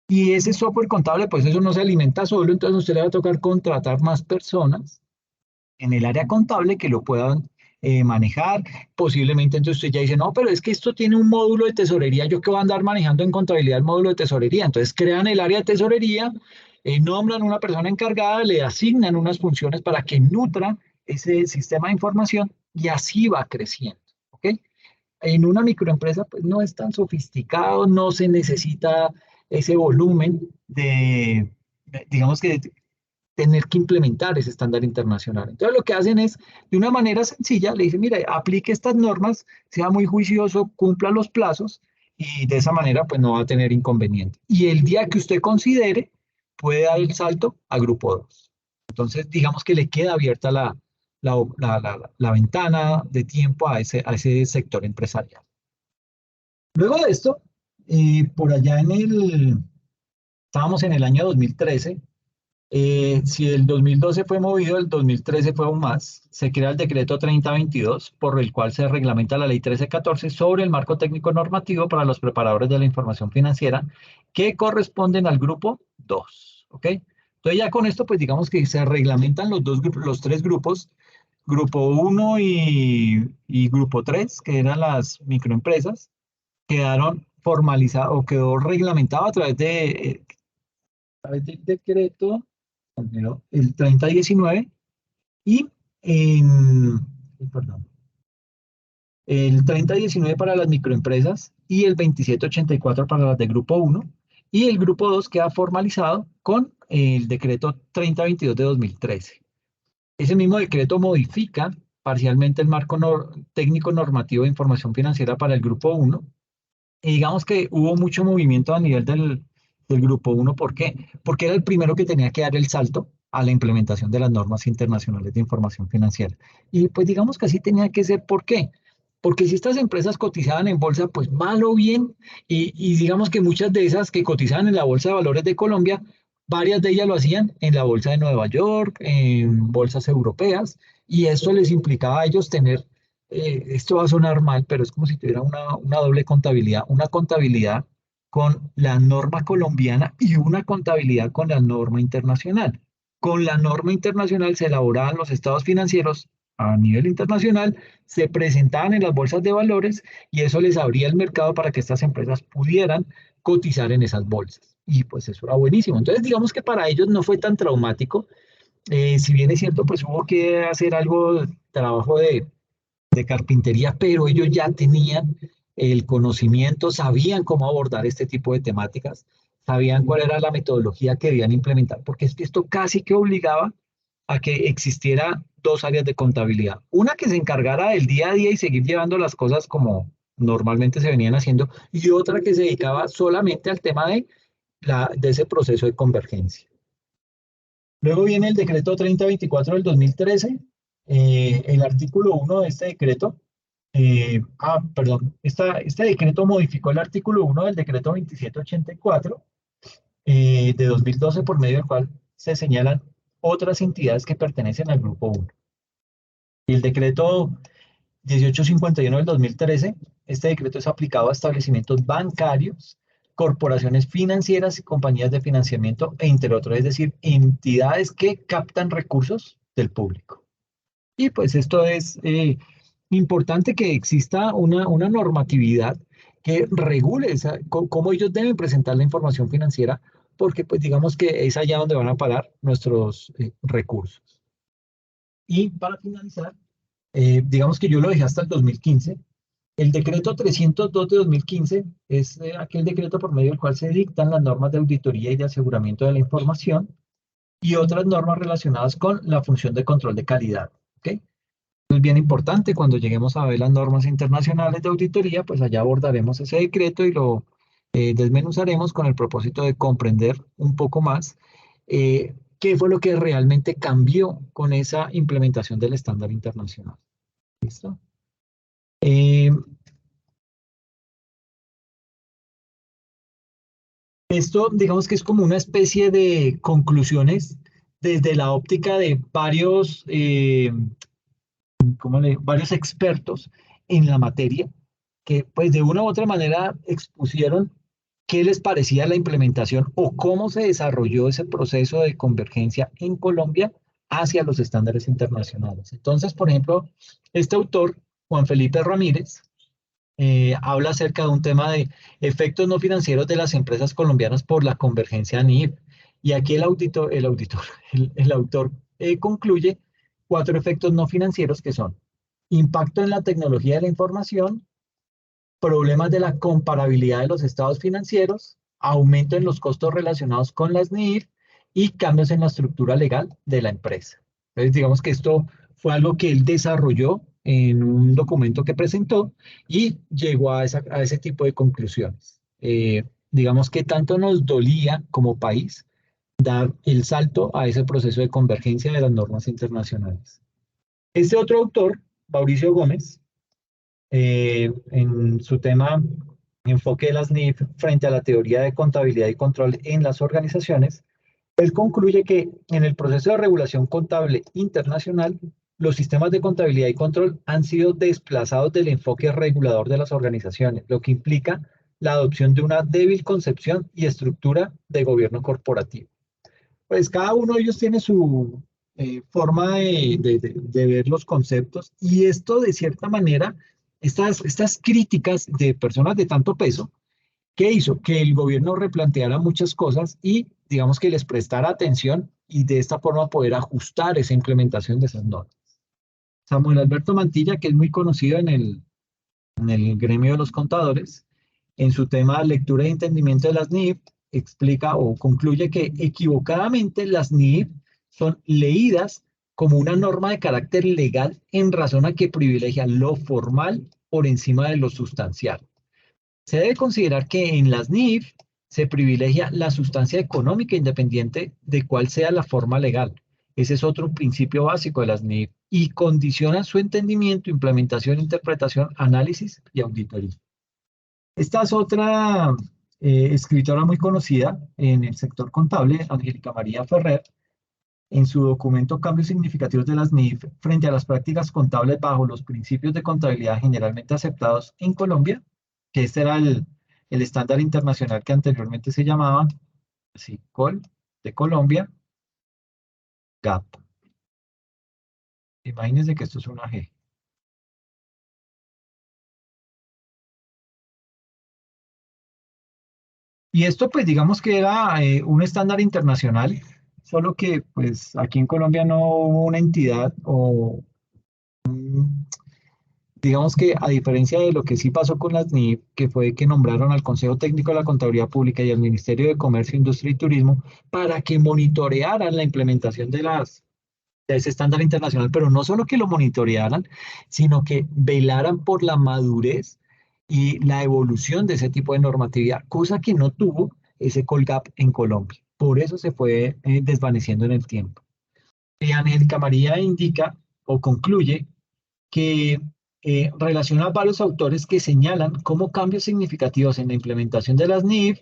Y ese software contable, pues eso no se alimenta solo, entonces a usted le va a tocar contratar más personas en el área contable que lo puedan manejar. Posiblemente entonces usted ya dice, no, pero es que esto tiene un módulo de tesorería, yo que voy a andar manejando en contabilidad el módulo de tesorería. Entonces crean el área de tesorería, nombran una persona encargada, le asignan unas funciones para que nutra ese sistema de información y así va creciendo. ¿Ok? En una microempresa pues no es tan sofisticado, no se necesita ese volumen digamos que tener que implementar ese estándar internacional. Entonces lo que hacen es, de una manera sencilla, le dicen, mire, aplique estas normas, sea muy juicioso, cumpla los plazos y de esa manera pues no va a tener inconveniente. Y el día que usted considere, puede dar el salto a grupo 2. Entonces digamos que le queda abierta la ventana de tiempo a ese sector empresarial. Luego de esto, por allá estábamos en el año 2013. Si el 2012 fue movido, el 2013 fue aún más. Se crea el decreto 3022, por el cual se reglamenta la ley 1314 sobre el marco técnico normativo para los preparadores de la información financiera que corresponden al grupo 2. ¿Ok? Entonces ya con esto, pues digamos que se reglamentan los tres grupos, grupo 1 y grupo 3, que eran las microempresas, quedaron formalizados o quedó reglamentado a través del decreto primero, el 3019 y en, perdón, el 3019 para las microempresas y el 2784 para las de grupo 1 y el grupo 2 queda formalizado con el decreto 3022 de 2013. Ese mismo decreto modifica parcialmente el marco técnico normativo de información financiera para el grupo 1 y digamos que hubo mucho movimiento a nivel del grupo 1. ¿Por qué? Porque era el primero que tenía que dar el salto a la implementación de las normas internacionales de información financiera. Y pues digamos que así tenía que ser. ¿Por qué? Porque si estas empresas cotizaban en bolsa, pues mal o bien, y digamos que muchas de esas que cotizaban en la Bolsa de Valores de Colombia, varias de ellas lo hacían en la Bolsa de Nueva York, en bolsas europeas, y esto les implicaba a ellos tener esto va a sonar mal, pero es como si tuviera una doble contabilidad, una contabilidad con la norma colombiana y una contabilidad con la norma internacional. Con la norma internacional se elaboraban los estados financieros a nivel internacional, se presentaban en las bolsas de valores y eso les abría el mercado para que estas empresas pudieran cotizar en esas bolsas. Y pues eso era buenísimo. Entonces digamos que para ellos no fue tan traumático. Si bien es cierto, pues hubo que hacer algo, trabajo de carpintería, pero ellos ya tenían el conocimiento, sabían cómo abordar este tipo de temáticas, sabían cuál era la metodología que debían implementar, porque es que esto casi que obligaba a que existiera dos áreas de contabilidad. Una que se encargara del día a día y seguir llevando las cosas como normalmente se venían haciendo, y otra que se dedicaba solamente al tema de ese proceso de convergencia. Luego viene el decreto 3024 del 2013, el artículo 1 de este decreto. Perdón, este decreto modificó el artículo 1 del decreto 2784 de 2012, por medio del cual se señalan otras entidades que pertenecen al grupo 1. Y el decreto 1851 del 2013, este decreto es aplicado a establecimientos bancarios, corporaciones financieras y compañías de financiamiento, entre otros, es decir, entidades que captan recursos del público. Y pues esto es importante que exista una normatividad que regule cómo ellos deben presentar la información financiera, porque pues digamos que es allá donde van a parar nuestros recursos. Y para finalizar, digamos que yo lo dejé hasta el 2015. El decreto 302 de 2015 es aquel decreto por medio del cual se dictan las normas de auditoría y de aseguramiento de la información y otras normas relacionadas con la función de control de calidad. ¿Okay? Es bien importante cuando lleguemos a ver las normas internacionales de auditoría, pues allá abordaremos ese decreto y lo desmenuzaremos con el propósito de comprender un poco más qué fue lo que realmente cambió con esa implementación del estándar internacional. ¿Listo? Esto, digamos que es como una especie de conclusiones desde la óptica de varios expertos en la materia, que pues de una u otra manera expusieron qué les parecía la implementación o cómo se desarrolló ese proceso de convergencia en Colombia hacia los estándares internacionales. Entonces, por ejemplo, este autor, Juan Felipe Ramírez, habla acerca de un tema de efectos no financieros de las empresas colombianas por la convergencia NIF. Y aquí el autor concluye 4 efectos no financieros que son impacto en la tecnología de la información, problemas de la comparabilidad de los estados financieros, aumento en los costos relacionados con las NIF y cambios en la estructura legal de la empresa. Entonces, digamos que esto fue algo que él desarrolló en un documento que presentó y llegó a ese tipo de conclusiones. Digamos que tanto nos dolía como país dar el salto a ese proceso de convergencia de las normas internacionales. Este otro autor, Mauricio Gómez, en su tema enfoque de las NIF frente a la teoría de contabilidad y control en las organizaciones, él concluye que en el proceso de regulación contable internacional, los sistemas de contabilidad y control han sido desplazados del enfoque regulador de las organizaciones, lo que implica la adopción de una débil concepción y estructura de gobierno corporativo. Pues cada uno de ellos tiene su forma de ver los conceptos y esto de cierta manera, estas críticas de personas de tanto peso, ¿qué hizo? Que el gobierno replanteara muchas cosas y digamos que les prestara atención y de esta forma poder ajustar esa implementación de esas normas. Samuel Alberto Mantilla, que es muy conocido en el gremio de los contadores, en su tema lectura y entendimiento de las NIF, explica o concluye que equivocadamente las NIF son leídas como una norma de carácter legal en razón a que privilegia lo formal por encima de lo sustancial. Se debe considerar que en las NIF se privilegia la sustancia económica independiente de cuál sea la forma legal. Ese es otro principio básico de las NIF y condiciona su entendimiento, implementación, interpretación, análisis y auditoría. Esta es otra escritora muy conocida en el sector contable, Angélica María Ferrer, en su documento Cambios significativos de las NIF frente a las prácticas contables bajo los principios de contabilidad generalmente aceptados en Colombia, que este era el estándar internacional que anteriormente se llamaba CICOL de Colombia, GAP. Imagínense que esto es una G. Y esto pues digamos que era un estándar internacional, solo que pues aquí en Colombia no hubo una entidad o digamos que a diferencia de lo que sí pasó con las NIF, que fue que nombraron al Consejo Técnico de la Contabilidad Pública y al Ministerio de Comercio, Industria y Turismo para que monitorearan la implementación de ese estándar internacional, pero no solo que lo monitorearan, sino que velaran por la madurez y la evolución de ese tipo de normatividad, cosa que no tuvo ese Colgap en Colombia. Por eso se fue desvaneciendo en el tiempo. Angélica María indica o concluye que relaciona varios autores que señalan cómo cambios significativos en la implementación de las NIF,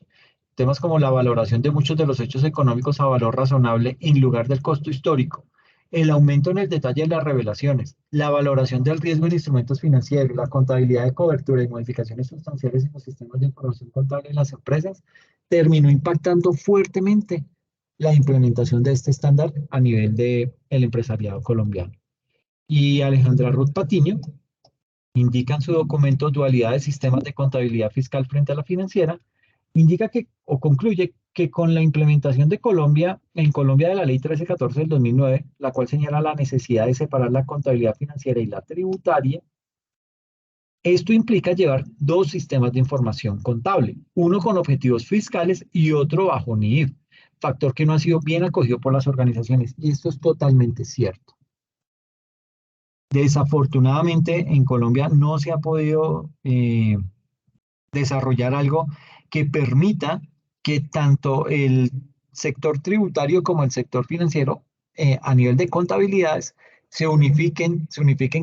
temas como la valoración de muchos de los hechos económicos a valor razonable en lugar del costo histórico, el aumento en el detalle de las revelaciones, la valoración del riesgo en instrumentos financieros, la contabilidad de cobertura y modificaciones sustanciales en los sistemas de información contable en las empresas, terminó impactando fuertemente la implementación de este estándar a nivel del empresariado colombiano. Y Alejandra Ruth Patiño indica en su documento Dualidad de sistemas de contabilidad fiscal frente a la financiera, indica que o concluye que con la implementación de Colombia, en Colombia de la Ley 1314 del 2009, la cual señala la necesidad de separar la contabilidad financiera y la tributaria, esto implica llevar dos sistemas de información contable, uno con objetivos fiscales y otro bajo NIF, factor que no ha sido bien acogido por las organizaciones. Y esto es totalmente cierto. Desafortunadamente, en Colombia no se ha podido desarrollar algo que permita que tanto el sector tributario como el sector financiero, a nivel de contabilidades, se unifiquen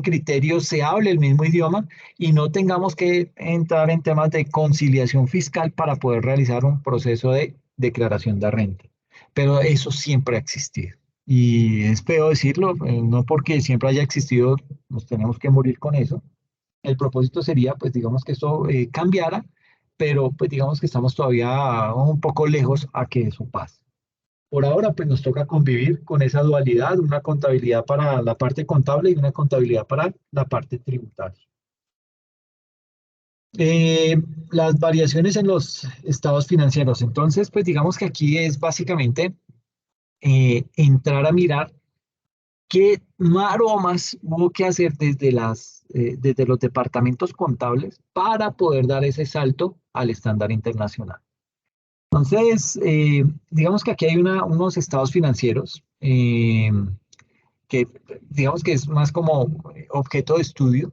criterios, se hable el mismo idioma y no tengamos que entrar en temas de conciliación fiscal para poder realizar un proceso de declaración de renta. Pero eso siempre ha existido. Y es feo decirlo, no porque siempre haya existido, nos tenemos que morir con eso. El propósito sería, pues digamos que esto cambiara, pero pues digamos que estamos todavía un poco lejos a que eso pase. Por ahora, pues nos toca convivir con esa dualidad, una contabilidad para la parte contable y una contabilidad para la parte tributaria. Las variaciones en los estados financieros. Entonces, pues digamos que aquí es básicamente entrar a mirar qué maromas hubo que hacer desde los departamentos contables para poder dar ese salto al estándar internacional. Entonces, digamos que aquí hay unos estados financieros que digamos que es más como objeto de estudio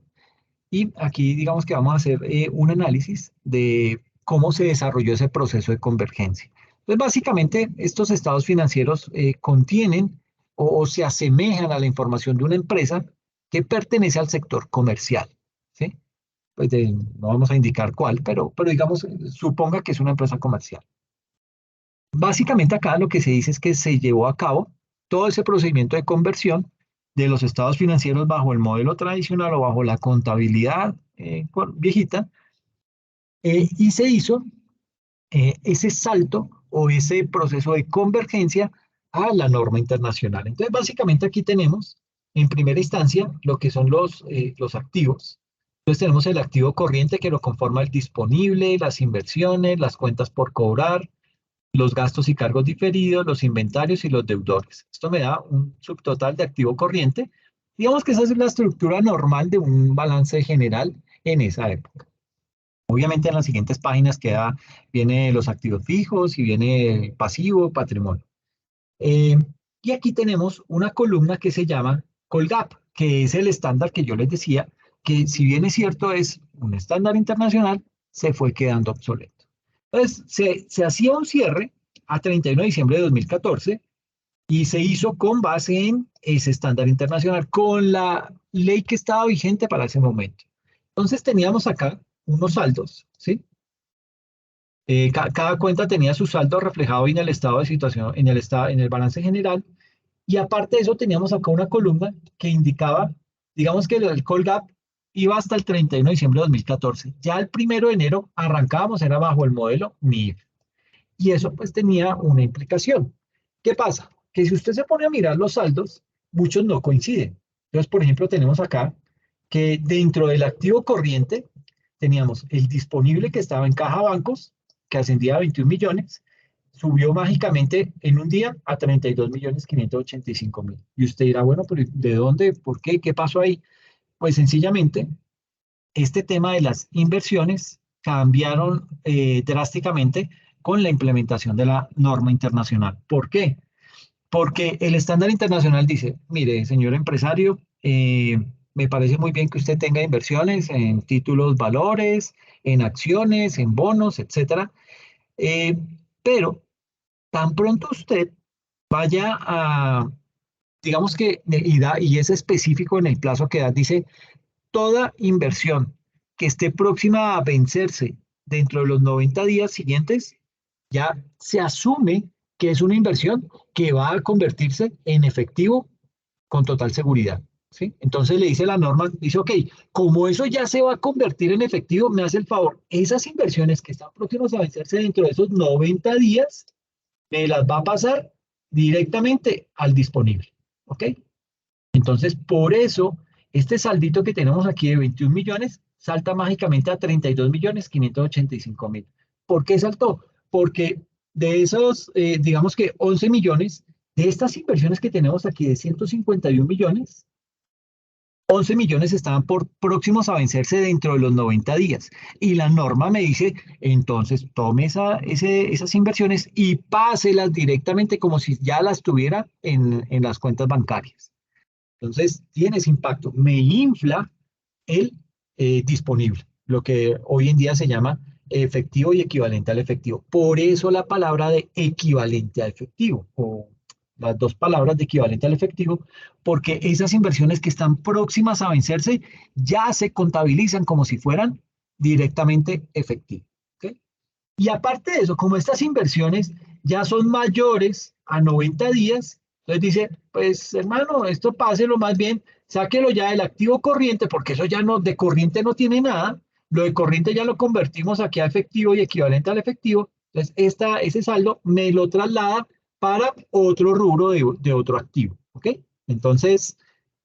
y aquí digamos que vamos a hacer un análisis de cómo se desarrolló ese proceso de convergencia. Entonces, básicamente, estos estados financieros contienen o se asemejan a la información de una empresa que pertenece al sector comercial, ¿sí? pues no vamos a indicar cuál, pero digamos, suponga que es una empresa comercial. Básicamente acá lo que se dice es que se llevó a cabo todo ese procedimiento de conversión de los estados financieros bajo el modelo tradicional o bajo la contabilidad viejita, y se hizo ese salto o ese proceso de convergencia a la norma internacional. Entonces, básicamente aquí tenemos, en primera instancia, lo que son los activos. Entonces tenemos el activo corriente que lo conforma el disponible, las inversiones, las cuentas por cobrar, los gastos y cargos diferidos, los inventarios y los deudores. Esto me da un subtotal de activo corriente. Digamos que esa es la estructura normal de un balance general en esa época. Obviamente en las siguientes páginas viene los activos fijos y viene pasivo, patrimonio. Eh, y aquí tenemos una columna que se llama Colgap, que es el estándar que yo les decía, que si bien es cierto es un estándar internacional, se fue quedando obsoleto. Entonces, se hacía un cierre a 31 de diciembre de 2014 y se hizo con base en ese estándar internacional, con la ley que estaba vigente para ese momento. Entonces teníamos acá unos saldos, ¿sí? Cada cuenta tenía su saldo reflejado en el estado de situación, en el balance general, y aparte de eso teníamos acá una columna que indicaba, digamos que el Colgap iba hasta el 31 de diciembre de 2014. Ya el 1 de enero arrancábamos, era bajo el modelo NIF. Y eso pues tenía una implicación. ¿Qué pasa? Que si usted se pone a mirar los saldos, muchos no coinciden. Entonces, por ejemplo, tenemos acá que dentro del activo corriente teníamos el disponible que estaba en caja bancos, que ascendía a 21 millones, subió mágicamente en un día a 32.585.000. Y usted dirá, bueno, pero ¿de dónde? ¿Por qué? ¿Qué pasó ahí? Pues sencillamente, este tema de las inversiones cambiaron drásticamente con la implementación de la norma internacional. ¿Por qué? Porque el estándar internacional dice, mire, señor empresario, me parece muy bien que usted tenga inversiones en títulos valores, en acciones, en bonos, etcétera, eh, pero tan pronto usted vaya a, digamos que, y es específico en el plazo que da, dice, toda inversión que esté próxima a vencerse dentro de los 90 días siguientes, ya se asume que es una inversión que va a convertirse en efectivo con total seguridad. ¿Sí? Entonces le dice la norma, dice, ok, como eso ya se va a convertir en efectivo, me hace el favor, esas inversiones que están próximas a vencerse dentro de esos 90 días, me las va a pasar directamente al disponible. ¿Ok? Entonces, por eso, este saldito que tenemos aquí de 21 millones salta mágicamente a 32.585.000. ¿Por qué saltó? Porque de esos, digamos que 11 millones, de estas inversiones que tenemos aquí de 151 millones, 11 millones estaban próximos a vencerse dentro de los 90 días. Y la norma me dice, entonces tome esas inversiones y páselas directamente como si ya las tuviera en las cuentas bancarias. Entonces, tiene ese impacto. Me infla el disponible, lo que hoy en día se llama efectivo y equivalente al efectivo. Por eso la palabra de equivalente a efectivo, o las dos palabras de equivalente al efectivo, porque esas inversiones que están próximas a vencerse ya se contabilizan como si fueran directamente efectivo. ¿Okay? Y aparte de eso, como estas inversiones ya son mayores a 90 días, entonces dice, pues hermano, esto páselo más bien, sáquelo ya del activo corriente, porque eso ya no, de corriente no tiene nada, lo de corriente ya lo convertimos aquí a efectivo y equivalente al efectivo, entonces ese saldo me lo traslada para otro rubro de otro activo, ¿ok? Entonces,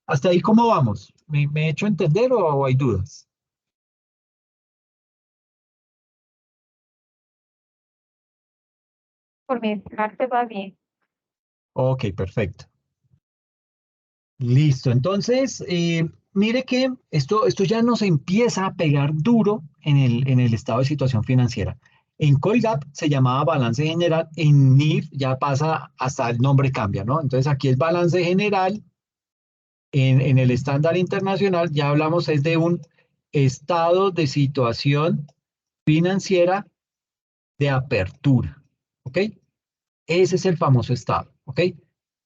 hasta ahí, ¿cómo vamos? ¿Me he hecho entender o hay dudas? Por mi parte va bien. Ok, perfecto. Listo, entonces, mire que esto ya nos empieza a pegar duro en el estado de situación financiera. En Colgap se llamaba balance general, en NIF ya pasa, hasta el nombre cambia, ¿no? Entonces aquí es balance general, en el estándar internacional ya hablamos es de un estado de situación financiera de apertura, ¿ok? Ese es el famoso estado, ¿ok?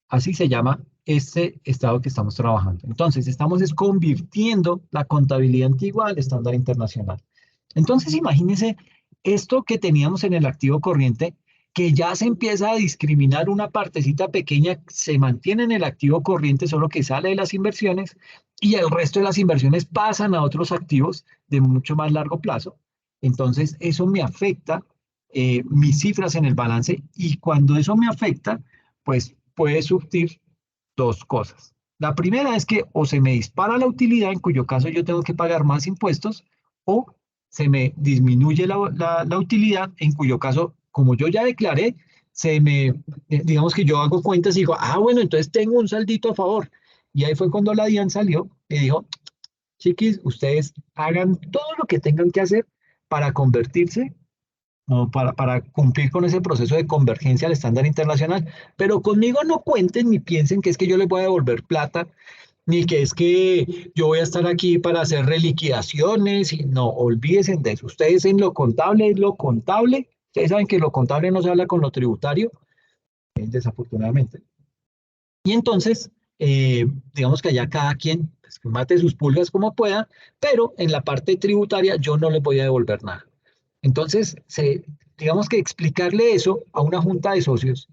Así se llama este estado que estamos trabajando. Entonces, estamos es convirtiendo la contabilidad antigua al estándar internacional. Entonces, imagínense esto que teníamos en el activo corriente, que ya se empieza a discriminar una partecita pequeña, se mantiene en el activo corriente, solo que sale de las inversiones, y el resto de las inversiones pasan a otros activos de mucho más largo plazo. Entonces, eso me afecta mis cifras en el balance, y cuando eso me afecta, pues puede surtir dos cosas. La primera es que o se me dispara la utilidad, en cuyo caso yo tengo que pagar más impuestos, o se me disminuye la utilidad, en cuyo caso, como yo ya declaré, digamos que yo hago cuentas y digo, ah, bueno, entonces tengo un saldito a favor. Y ahí fue cuando la DIAN salió y dijo, chiquis, ustedes hagan todo lo que tengan que hacer para convertirse o para cumplir con ese proceso de convergencia al estándar internacional. Pero conmigo no cuenten ni piensen que es que yo les voy a devolver plata, ni que es que yo voy a estar aquí para hacer reliquidaciones. Y no, olvídense de eso. Ustedes en lo contable es lo contable. Ustedes saben que lo contable no se habla con lo tributario, desafortunadamente. Y entonces, digamos que allá cada quien pues, que mate sus pulgas como pueda, pero en la parte tributaria yo no les voy a devolver nada. Entonces, digamos que explicarle eso a una junta de socios,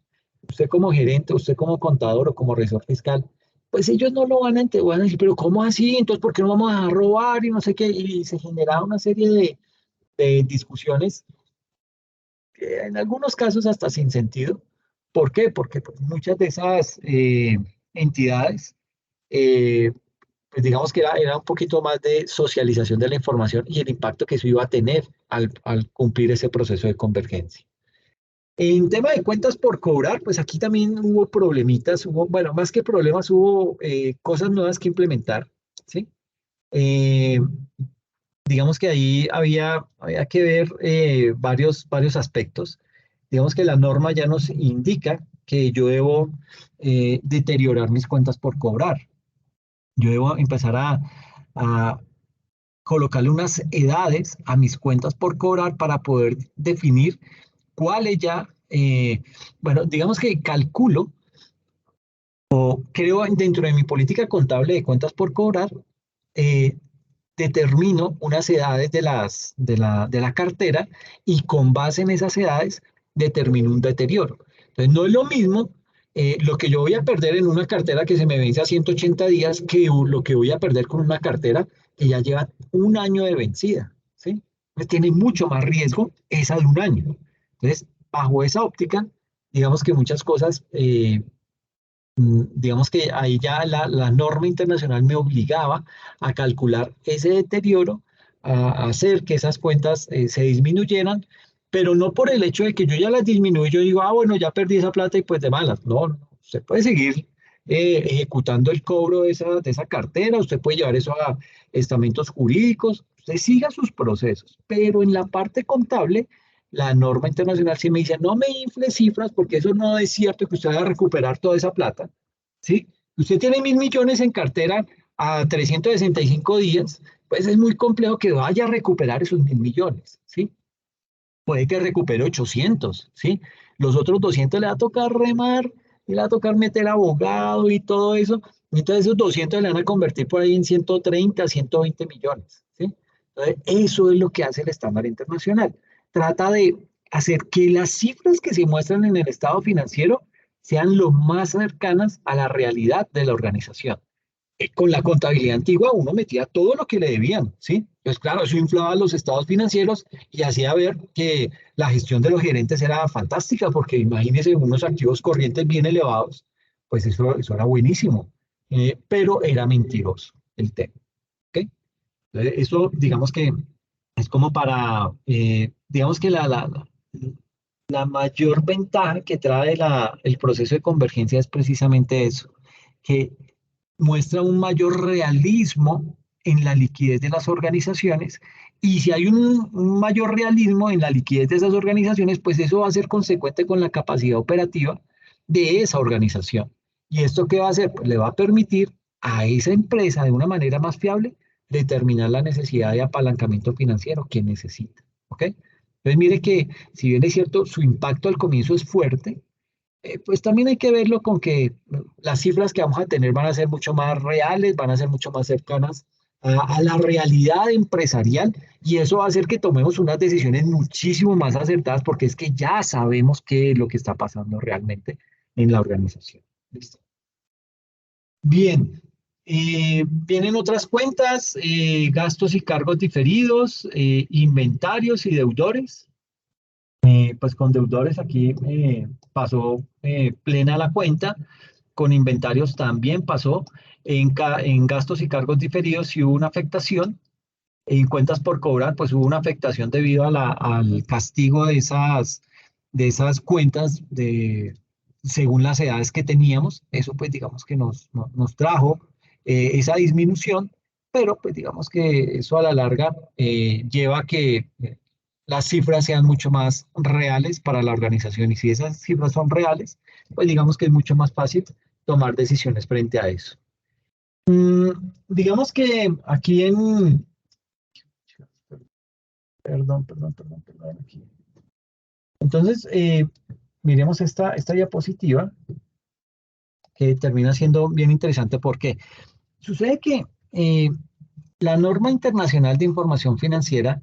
usted como gerente, usted como contador o como revisor fiscal, pues ellos no lo van a entender, van a decir, pero ¿cómo así? Entonces, ¿por qué no vamos a robar y no sé qué? Y se genera una serie de discusiones, en algunos casos hasta sin sentido. ¿Por qué? Porque pues, muchas de esas entidades, eh, pues digamos que era un poquito más de socialización de la información y el impacto que eso iba a tener al cumplir ese proceso de convergencia. En tema de cuentas por cobrar, pues aquí también hubo problemitas, bueno, más que problemas, hubo cosas nuevas que implementar, ¿sí? Eh, digamos que ahí había que ver varios aspectos. Digamos que la norma ya nos indica que yo debo deteriorar mis cuentas por cobrar. Yo debo empezar a colocarle unas edades a mis cuentas por cobrar para poder definir cuáles ya, bueno, digamos que calculo o creo dentro de mi política contable de cuentas por cobrar, eh, determino unas edades de la cartera y con base en esas edades determino un deterioro. Entonces, no es lo mismo lo que yo voy a perder en una cartera que se me vence a 180 días que lo que voy a perder con una cartera que ya lleva un año de vencida, ¿sí? Pues tiene mucho más riesgo esa de un año. Entonces, bajo esa óptica, digamos que muchas cosas digamos que ahí ya la norma internacional me obligaba a calcular ese deterioro, a hacer que esas cuentas se disminuyeran, pero no por el hecho de que yo ya las disminuí, yo digo, ah, bueno, ya perdí esa plata y pues de malas. No, no, usted puede seguir ejecutando el cobro de esa cartera, usted puede llevar eso a estamentos jurídicos, usted siga sus procesos, pero en la parte contable, la norma internacional sí me dice, no me infle cifras porque eso no es cierto que usted va a recuperar toda esa plata. ¿Sí? Usted tiene 1.000 millones en cartera a 365 días, pues es muy complejo que vaya a recuperar esos 1.000 millones, ¿sí? Puede que recupere 800, ¿sí? Los otros 200 le va a tocar remar, y le va a tocar meter abogado y todo eso, entonces esos 200 le van a convertir por ahí en 130, 120 millones, ¿sí? Entonces, eso es lo que hace el estándar internacional. Trata de hacer que las cifras que se muestran en el estado financiero sean lo más cercanas a la realidad de la organización. Con la contabilidad antigua uno metía todo lo que le debían, ¿sí? Pues claro, eso inflaba los estados financieros y hacía ver que la gestión de los gerentes era fantástica, porque imagínense unos activos corrientes bien elevados, pues eso era buenísimo, pero era mentiroso el tema, ¿ok? Entonces, eso digamos que es como para, digamos que la mayor ventaja que trae el proceso de convergencia es precisamente eso, que muestra un mayor realismo en la liquidez de las organizaciones, y si hay un mayor realismo en la liquidez de esas organizaciones, pues eso va a ser consecuente con la capacidad operativa de esa organización. ¿Y esto qué va a hacer? Pues le va a permitir a esa empresa de una manera más fiable determinar la necesidad de apalancamiento financiero que necesita. ¿Ok? Entonces mire que si bien es cierto, su impacto al comienzo es fuerte, pues también hay que verlo con que las cifras que vamos a tener van a ser mucho más reales, van a ser mucho más cercanas a la realidad empresarial y eso va a hacer que tomemos unas decisiones muchísimo más acertadas porque es que ya sabemos qué es lo que está pasando realmente en la organización. ¿Listo? Bien, vienen otras cuentas, gastos y cargos diferidos, inventarios y deudores. Pues con deudores aquí pasó plena la cuenta, con inventarios también pasó, en gastos y cargos diferidos sí hubo una afectación, en cuentas por cobrar pues hubo una afectación debido al castigo de esas cuentas según las edades que teníamos, eso pues digamos que nos trajo esa disminución, pero pues digamos que eso a la larga lleva a que las cifras sean mucho más reales para la organización y si esas cifras son reales, pues digamos que es mucho más fácil tomar decisiones frente a eso. Digamos que aquí perdón, aquí. Entonces, miremos esta diapositiva que termina siendo bien interesante porque sucede que la norma internacional de información financiera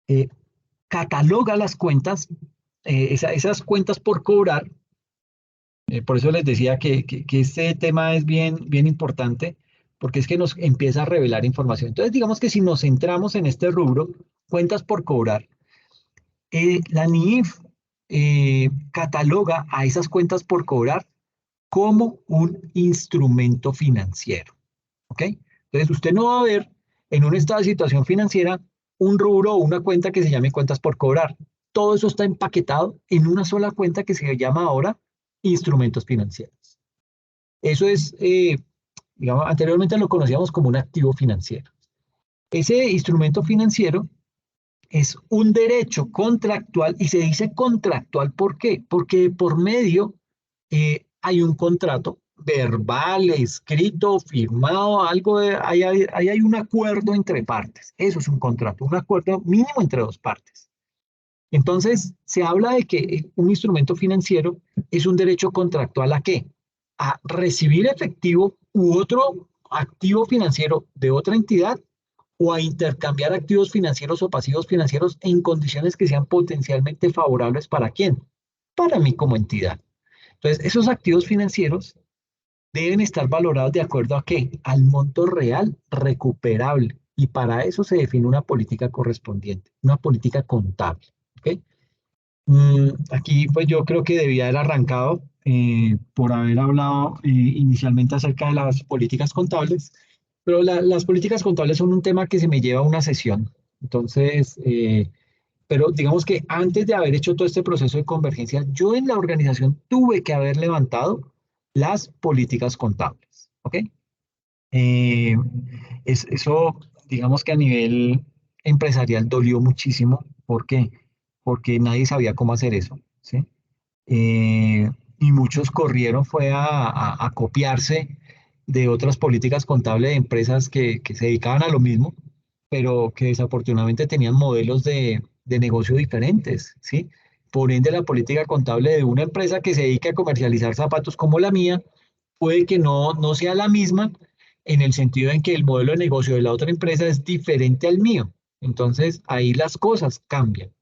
eh, cataloga las cuentas, esas cuentas por cobrar. Por eso les decía que este tema es bien importante, porque es que nos empieza a revelar información. Entonces, digamos que si nos centramos en este rubro, cuentas por cobrar, la NIIF cataloga a esas cuentas por cobrar como un instrumento financiero. ¿Ok? Entonces, usted no va a ver en un estado de situación financiera un rubro o una cuenta que se llame cuentas por cobrar. Todo eso está empaquetado en una sola cuenta que se llama ahora instrumentos financieros. Eso es, digamos, anteriormente lo conocíamos como un activo financiero. Ese instrumento financiero es un derecho contractual y se dice contractual, ¿por qué? Porque por medio hay un contrato verbal, escrito, firmado, algo ahí hay un acuerdo entre partes. Eso es un contrato, un acuerdo mínimo entre dos partes. Entonces, se habla de que un instrumento financiero es un derecho contractual ¿a qué? A recibir efectivo u otro activo financiero de otra entidad o a intercambiar activos financieros o pasivos financieros en condiciones que sean potencialmente favorables ¿para quién? Para mí como entidad. Entonces, esos activos financieros deben estar valorados de acuerdo a qué? Al monto real recuperable. Y para eso se define una política correspondiente, una política contable. ¿Ok? Aquí pues yo creo que debía haber arrancado por haber hablado inicialmente acerca de las políticas contables, pero las políticas contables son un tema que se me lleva a una sesión. Entonces, pero digamos que antes de haber hecho todo este proceso de convergencia, yo en la organización tuve que haber levantado las políticas contables. ¿Ok? Eh, eso, digamos que a nivel empresarial dolió muchísimo. ¿Por qué? Porque nadie sabía cómo hacer eso, ¿sí? Y muchos corrieron fue a copiarse de otras políticas contables de empresas que se dedicaban a lo mismo, pero que desafortunadamente tenían modelos de negocio diferentes, ¿sí? Por ende, la política contable de una empresa que se dedica a comercializar zapatos como la mía puede que no sea la misma en el sentido en que el modelo de negocio de la otra empresa es diferente al mío. Entonces, ahí las cosas cambian.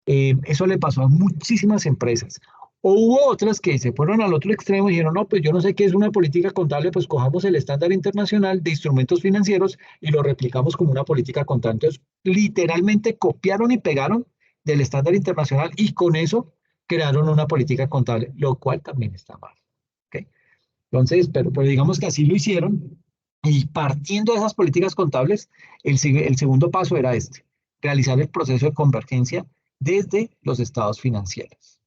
Eso le pasó a muchísimas empresas. O hubo otras que se fueron al otro extremo y dijeron, no, pues yo no sé qué es una política contable, pues cojamos el estándar internacional de instrumentos financieros y lo replicamos como una política contable. Entonces, literalmente copiaron y pegaron del estándar internacional y con eso crearon una política contable, lo cual también está mal. ¿Ok? Entonces, pero digamos que así lo hicieron y partiendo de esas políticas contables, el segundo paso era este, realizar el proceso de convergencia desde los estados financieros.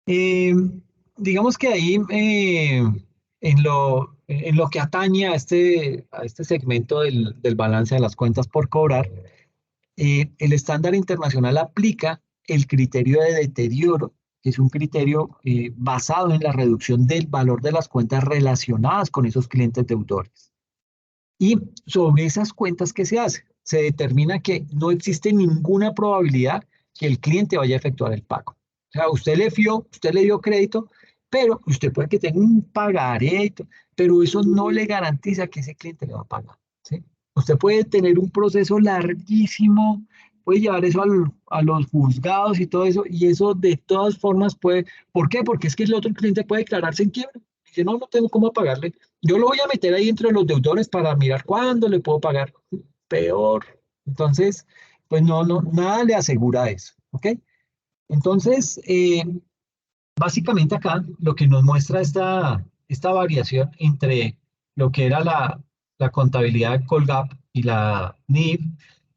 Eh, digamos que ahí en lo que atañe a este segmento del balance de las cuentas por cobrar, el estándar internacional aplica el criterio de deterioro, que es un criterio basado en la reducción del valor de las cuentas relacionadas con esos clientes deudores. Y sobre esas cuentas, ¿qué se hace? Se determina que no existe ninguna probabilidad que el cliente vaya a efectuar el pago. sea, usted le fió, usted le dio crédito, pero usted puede que tenga un pagaré, pero eso no le garantiza que ese cliente le va a pagar, ¿sí? Usted puede tener un proceso larguísimo, puede llevar eso a los juzgados y todo eso, y eso de todas formas puede, ¿por qué? Porque es que el otro cliente puede declararse en quiebra. Dice, no, no tengo cómo pagarle. Yo lo voy a meter ahí entre los deudores para mirar cuándo le puedo pagar. Peor. Entonces, pues no, nada le asegura eso, ¿ok? Entonces, básicamente acá lo que nos muestra esta variación entre lo que era la contabilidad de Colgap y la NIF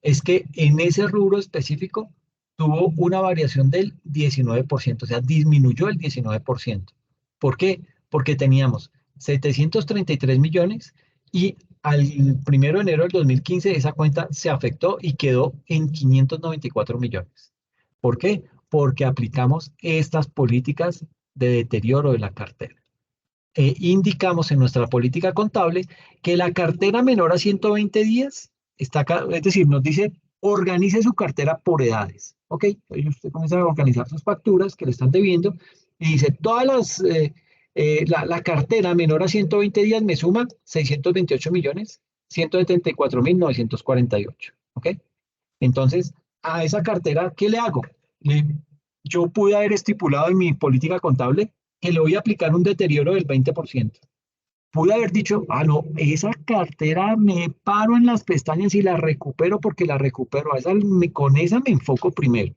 es que en ese rubro específico tuvo una variación del 19%, o sea, disminuyó el 19%. ¿Por qué? Porque teníamos 733 millones y al 1 de enero del 2015 esa cuenta se afectó y quedó en 594 millones. ¿Por qué? Porque aplicamos estas políticas de deterioro de la cartera. Indicamos en nuestra política contable que la cartera menor a 120 días está acá, es decir, nos dice organice su cartera por edades. ¿Ok? Entonces usted comienza a organizar sus facturas que le están debiendo y dice, la cartera menor a 120 días me suma 628 millones, 174 mil 948. ¿Ok? Entonces, a esa cartera, ¿qué le hago? Yo pude haber estipulado en mi política contable que le voy a aplicar un deterioro del 20%. Pude haber dicho, ah, no, esa cartera me paro en las pestañas y la recupero porque la recupero. Con esa me enfoco primero.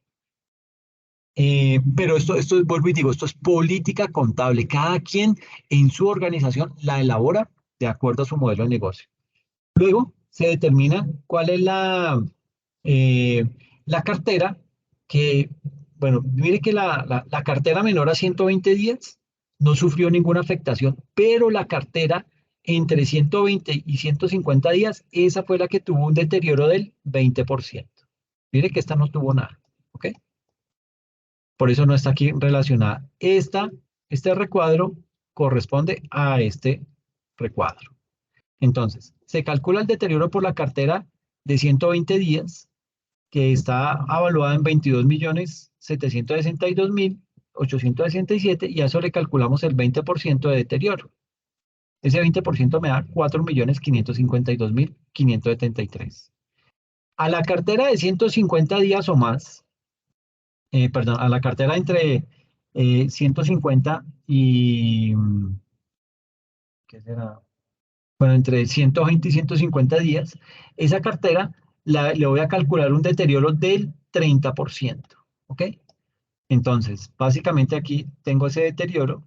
Pero vuelvo y digo, esto es política contable. Cada quien en su organización la elabora de acuerdo a su modelo de negocio. Luego se determina cuál es eh, la cartera que, bueno, mire que la cartera menor a 120 días no sufrió ninguna afectación, pero la cartera entre 120 y 150 días, esa fue la que tuvo un deterioro del 20%. Mire que esta no tuvo nada, ¿ok? Por eso no está aquí relacionada. Este recuadro corresponde a este recuadro. Entonces, se calcula el deterioro por la cartera de 120 días, que está avaluada en 22.762.867, y a eso le calculamos el 20% de deterioro. Ese 20% me da 4.552.573. A la cartera de 150 días o más, perdón, a la cartera entre 150 y, ¿qué será? Bueno, entre 120 y 150 días, esa cartera le voy a calcular un deterioro del 30%, ¿ok? Entonces, básicamente aquí tengo ese deterioro.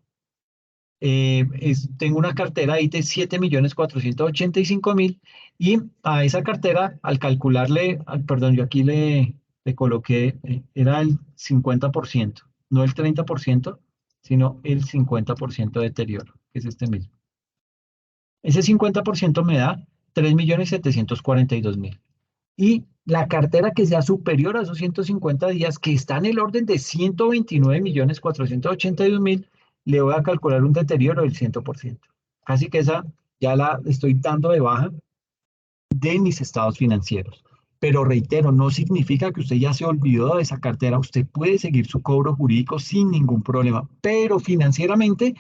Tengo una cartera ahí de 7.485.000 y a esa cartera, al calcularle, perdón, yo aquí le coloqué, era el 50%, no el 30%, sino el 50% de deterioro, que es este mismo. Ese 50% me da 3.742.000. Y la cartera que sea superior a esos 150 días, que está en el orden de 129.482.000, le voy a calcular un deterioro del 100%. Así que esa ya la estoy dando de baja de mis estados financieros. Pero reitero, no significa que usted ya se olvidó de esa cartera. Usted puede seguir su cobro jurídico sin ningún problema, pero financieramente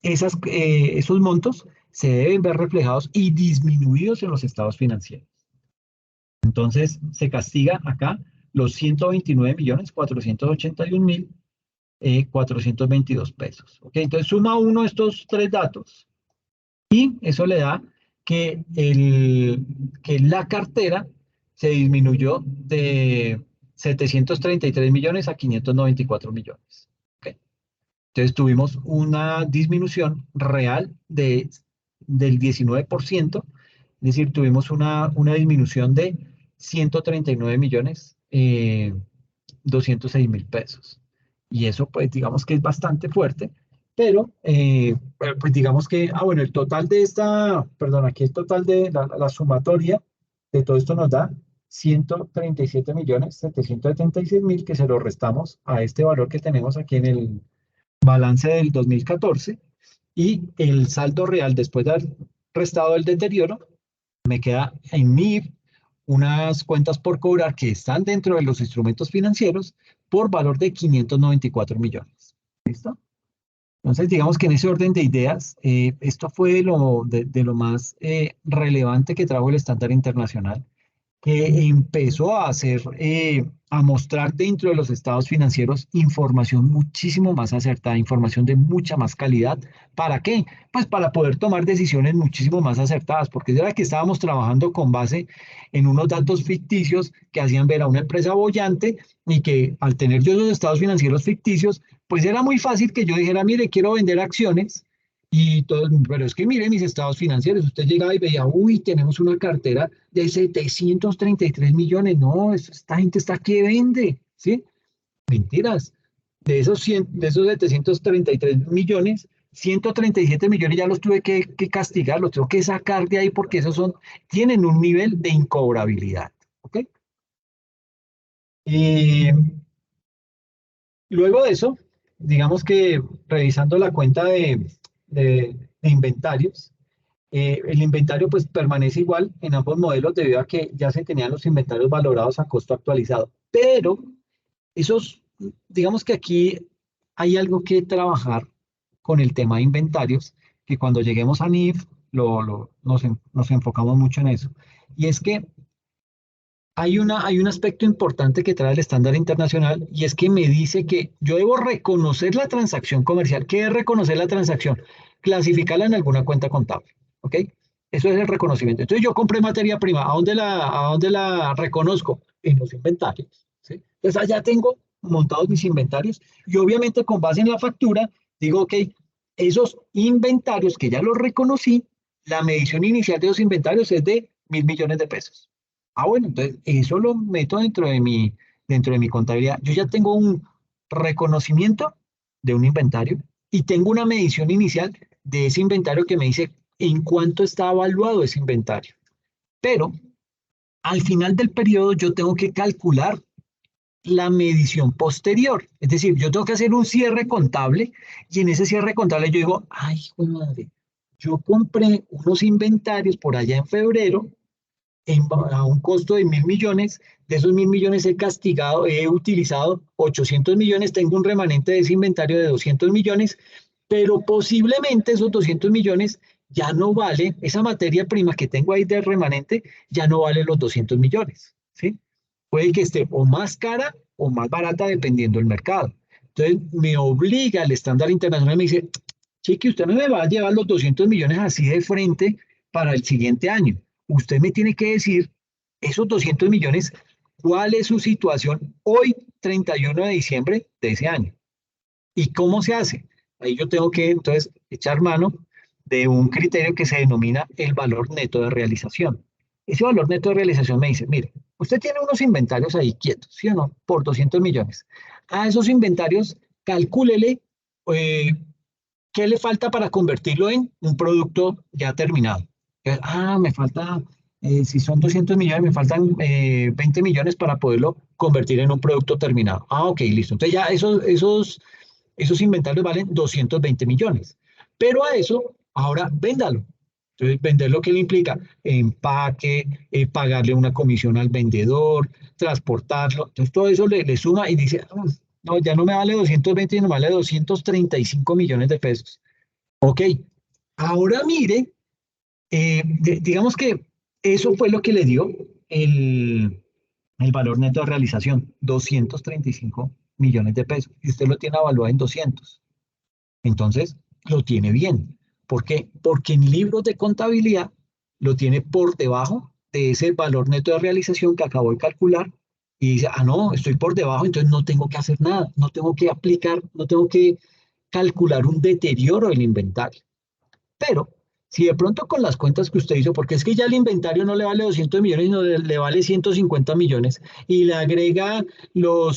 esos montos se deben ver reflejados y disminuidos en los estados financieros. Entonces, se castiga acá los 129.481.422 pesos. ¿Ok? Entonces, suma uno estos tres datos y eso le da que la cartera se disminuyó de 733 millones a 594 millones. ¿Ok? Entonces, tuvimos una disminución real del 19%, es decir, tuvimos una disminución de 139.206.000 pesos. Y eso, pues, digamos que es bastante fuerte, pero, pues, digamos que, bueno, el total de perdón, aquí el total de la sumatoria de todo esto nos da 137.776.000, que se lo restamos a este valor que tenemos aquí en el balance del 2014, y el saldo real después de haber restado el deterioro me queda en NIF unas cuentas por cobrar que están dentro de los instrumentos financieros por valor de 594 millones. ¿Listo? Entonces, digamos que en ese orden de ideas, esto fue de lo más relevante que trajo el estándar internacional, que empezó a hacer, a mostrar dentro de los estados financieros información muchísimo más acertada, información de mucha más calidad. ¿Para qué? Pues para poder tomar decisiones muchísimo más acertadas, porque era que estábamos trabajando con base en unos datos ficticios que hacían ver a una empresa boyante y que al tener yo esos estados financieros ficticios, pues era muy fácil que yo dijera, mire, quiero vender acciones. Y todo, pero es que mire mis estados financieros, usted llegaba y veía, uy, tenemos una cartera de 733 millones, no, esta gente está que vende, ¿sí? Mentiras. De esos 733 millones, 137 millones ya los tuve que castigar, los tengo que sacar de ahí porque esos tienen un nivel de incobrabilidad, ¿ok? Y luego de eso, digamos que revisando la cuenta de inventarios, el inventario pues permanece igual en ambos modelos debido a que ya se tenían los inventarios valorados a costo actualizado. Pero esos, digamos que aquí hay algo que trabajar con el tema de inventarios, que cuando lleguemos a NIF nos enfocamos mucho en eso. Y es que hay un aspecto importante que trae el estándar internacional y es que me dice que yo debo reconocer la transacción comercial. ¿Qué es reconocer la transacción? Clasificarla en alguna cuenta contable. ¿Ok? Eso es el reconocimiento. Entonces yo compré materia prima. ¿A dónde la reconozco? En los inventarios. ¿Sí? Entonces allá tengo montados mis inventarios y obviamente con base en la factura digo, ok, esos inventarios que ya los reconocí, la medición inicial de los inventarios es de 1.000 millones de pesos. Ah, bueno, entonces eso lo meto dentro de mi contabilidad. Yo ya tengo un reconocimiento de un inventario y tengo una medición inicial de ese inventario que me dice en cuánto está evaluado ese inventario. Pero al final del periodo yo tengo que calcular la medición posterior. Es decir, yo tengo que hacer un cierre contable y en ese cierre contable yo digo, ay, madre, yo compré unos inventarios por allá en febrero a un costo de 1.000 millones, de esos 1.000 millones he utilizado 800 millones, tengo un remanente de ese inventario de 200 millones, pero posiblemente esos 200 millones ya no vale, esa materia prima que tengo ahí de remanente ya no vale los 200 millones, ¿sí? Puede que esté o más cara o más barata dependiendo del mercado. Entonces me obliga el estándar internacional, me dice, chiqui, usted no me va a llevar los 200 millones así de frente para el siguiente año. Usted me tiene que decir, esos 200 millones, ¿cuál es su situación hoy, 31 de diciembre de ese año? ¿Y cómo se hace? Ahí yo tengo que entonces echar mano de un criterio que se denomina el valor neto de realización. Ese valor neto de realización me dice, mire, usted tiene unos inventarios ahí quietos, ¿sí o no? Por 200 millones. A esos inventarios, calcúlele qué le falta para convertirlo en un producto ya terminado. Me falta, si son 200 millones, me faltan 20 millones para poderlo convertir en un producto terminado. Ok, listo. Entonces ya esos inventarios valen 220 millones. Pero a eso, ahora véndalo. Entonces, vender lo que le implica empaque, pagarle una comisión al vendedor, transportarlo. Entonces, todo eso le suma y dice, no, ya no me vale 220, sino me vale 235 millones de pesos. Ok, ahora mire, digamos que eso fue lo que le dio el valor neto de realización, 235 millones de pesos. Y usted lo tiene evaluado en 200. Entonces, lo tiene bien. ¿Por qué? Porque en libros de contabilidad lo tiene por debajo de ese valor neto de realización que acabo de calcular y dice, no, estoy por debajo, entonces no tengo que hacer nada, no tengo que aplicar, no tengo que calcular un deterioro del inventario. Pero si de pronto con las cuentas que usted hizo, porque es que ya el inventario no le vale 200 millones, sino le vale 150 millones, y le agrega lo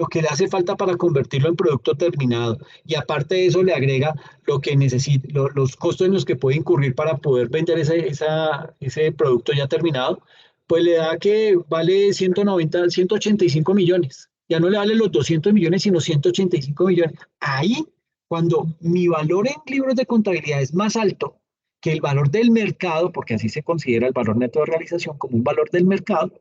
que le hace falta para convertirlo en producto terminado, y aparte de eso le agrega lo que necesita, los costos en los que puede incurrir para poder vender ese producto ya terminado, pues le da que vale 190, 185 millones. Ya no le vale los 200 millones, sino 185 millones. Ahí, cuando mi valor en libros de contabilidad es más alto que el valor del mercado, porque así se considera el valor neto de realización como un valor del mercado,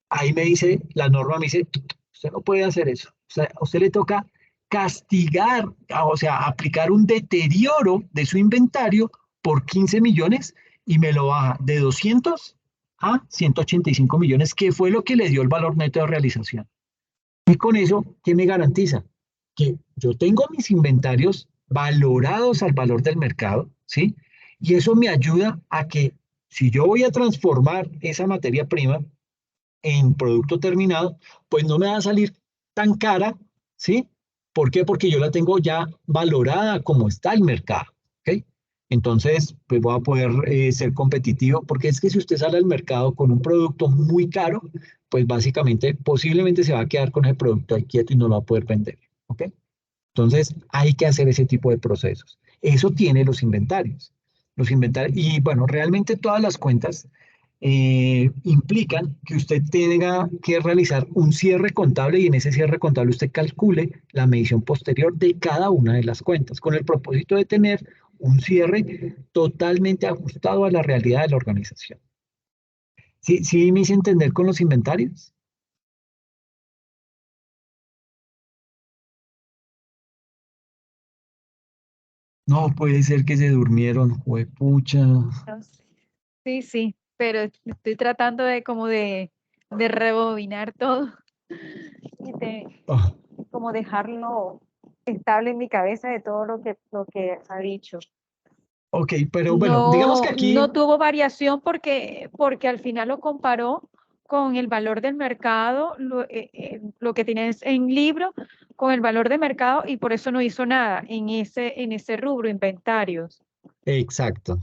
ahí me dice, la norma me dice, usted no puede hacer eso. O sea, a usted le toca castigar, o sea, aplicar un deterioro de su inventario por 15 millones y me lo baja de 200 a 185 millones, que fue lo que le dio el valor neto de realización. Y con eso, ¿qué me garantiza? Que yo tengo mis inventarios valorados al valor del mercado, ¿sí? Y eso me ayuda a que si yo voy a transformar esa materia prima en producto terminado, pues no me va a salir tan cara, ¿sí? ¿Por qué? Porque yo la tengo ya valorada como está el mercado, ¿ok? Entonces, pues voy a poder ser competitivo, porque es que si usted sale al mercado con un producto muy caro, pues básicamente, posiblemente se va a quedar con el producto ahí quieto y no lo va a poder vender, ¿ok? Entonces, hay que hacer ese tipo de procesos. Eso tiene los inventarios. Los inventarios, y bueno, realmente todas las cuentas implican que usted tenga que realizar un cierre contable y en ese cierre contable usted calcule la medición posterior de cada una de las cuentas, con el propósito de tener un cierre totalmente ajustado a la realidad de la organización. ¿Sí, sí me hice entender con los inventarios? No puede ser que se durmieron, juepucha. No sé. Sí, sí, pero estoy tratando de como de rebobinar todo y Ah, como dejarlo estable en mi cabeza de todo lo que ha dicho. ok, pero bueno, digamos que No, aquí, no tuvo variación porque al final lo comparó con el valor del mercado, lo que tienes en libro, con el valor de mercado y por eso no hizo nada en ese rubro, inventarios. exacto.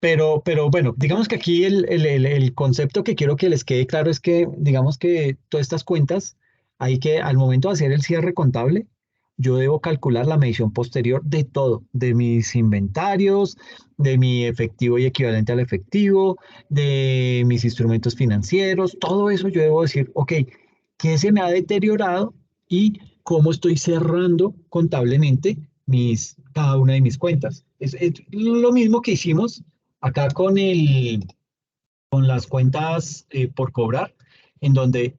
Pero bueno, digamos que aquí el concepto que quiero que les quede claro es que, digamos que todas estas cuentas, hay que, al momento de hacer el cierre contable, yo debo calcular la medición posterior de todo, de mis inventarios, de mi efectivo y equivalente al efectivo, de mis instrumentos financieros, todo eso yo debo decir, ok, ¿qué se me ha deteriorado y cómo estoy cerrando contablemente cada una de mis cuentas? Es lo mismo que hicimos acá con las cuentas por cobrar, en donde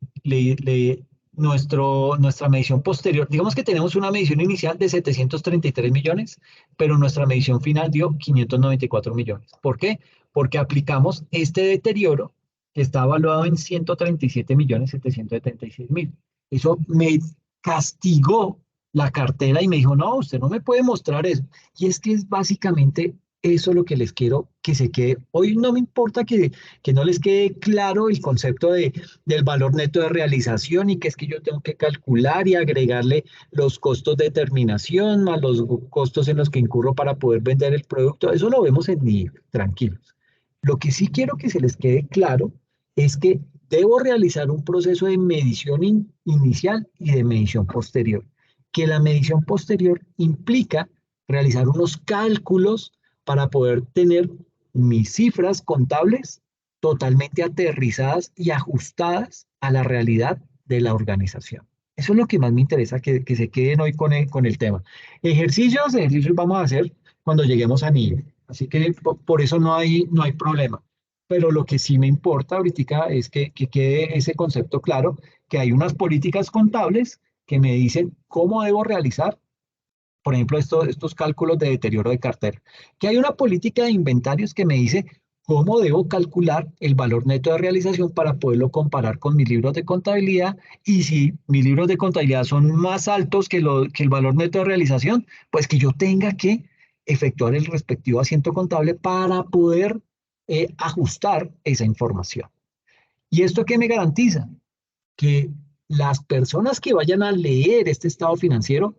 nuestra medición posterior, digamos que tenemos una medición inicial de 733 millones, pero nuestra medición final dio 594 millones. ¿Por qué? Porque aplicamos este deterioro que está evaluado en 137 millones 776 mil. Eso me castigó la cartera y me dijo, no, usted no me puede mostrar eso. Y es que es básicamente eso lo que les quiero que se quede. Hoy no me importa que no les quede claro el concepto del valor neto de realización y que es que yo tengo que calcular y agregarle los costos de terminación más los costos en los que incurro para poder vender el producto. Eso lo vemos en NIF, tranquilos. Lo que sí quiero que se les quede claro es que debo realizar un proceso de medición inicial y de medición posterior. Que la medición posterior implica realizar unos cálculos para poder tener mis cifras contables totalmente aterrizadas y ajustadas a la realidad de la organización. Eso es lo que más me interesa que se queden hoy con el tema. Ejercicios vamos a hacer cuando lleguemos a nivel. Así que por eso no hay problema. Pero lo que sí me importa ahorita es que quede ese concepto claro, que hay unas políticas contables que me dicen cómo debo realizar, por ejemplo, estos cálculos de deterioro de cartera, que hay una política de inventarios que me dice cómo debo calcular el valor neto de realización para poderlo comparar con mis libros de contabilidad y si mis libros de contabilidad son más altos que el valor neto de realización, pues que yo tenga que efectuar el respectivo asiento contable para poder ajustar esa información. ¿Y esto qué me garantiza? Que las personas que vayan a leer este estado financiero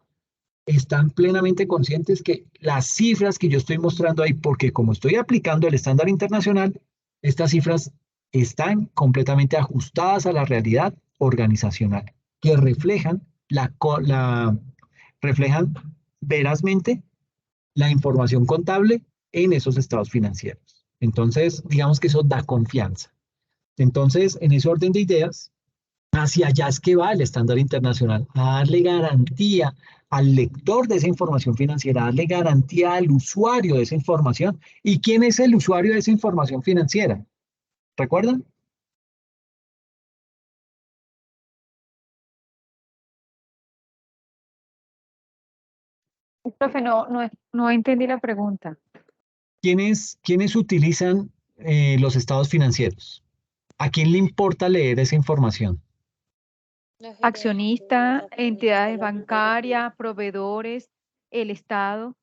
están plenamente conscientes que las cifras que yo estoy mostrando ahí, porque como estoy aplicando el estándar internacional, estas cifras están completamente ajustadas a la realidad organizacional, que reflejan verazmente la información contable en esos estados financieros. Entonces, digamos que eso da confianza. Entonces, en ese orden de ideas, Hacia allá es que va el estándar internacional, a darle garantía al lector de esa información financiera, a darle garantía al usuario de esa información. ¿Y quién es el usuario de esa información financiera? ¿Recuerdan? Profe, no entendí la pregunta. ¿Quiénes utilizan los estados financieros? ¿A quién le importa leer esa información? La gerente, Accionista, la entidades comunidad, bancarias, proveedores, el Estado.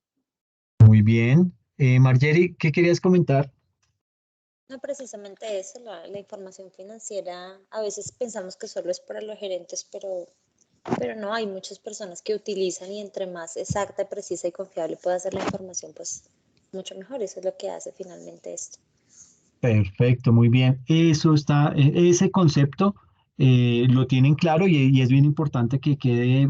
Muy bien. Margery, ¿qué querías comentar? no precisamente eso, la información financiera, a veces pensamos que solo es para los gerentes, pero no, hay muchas personas que utilizan y entre más exacta, precisa y confiable pueda ser la información, pues mucho mejor. Eso es lo que hace finalmente esto. Perfecto, muy bien. Eso está, ese concepto lo tienen claro y es bien importante que quede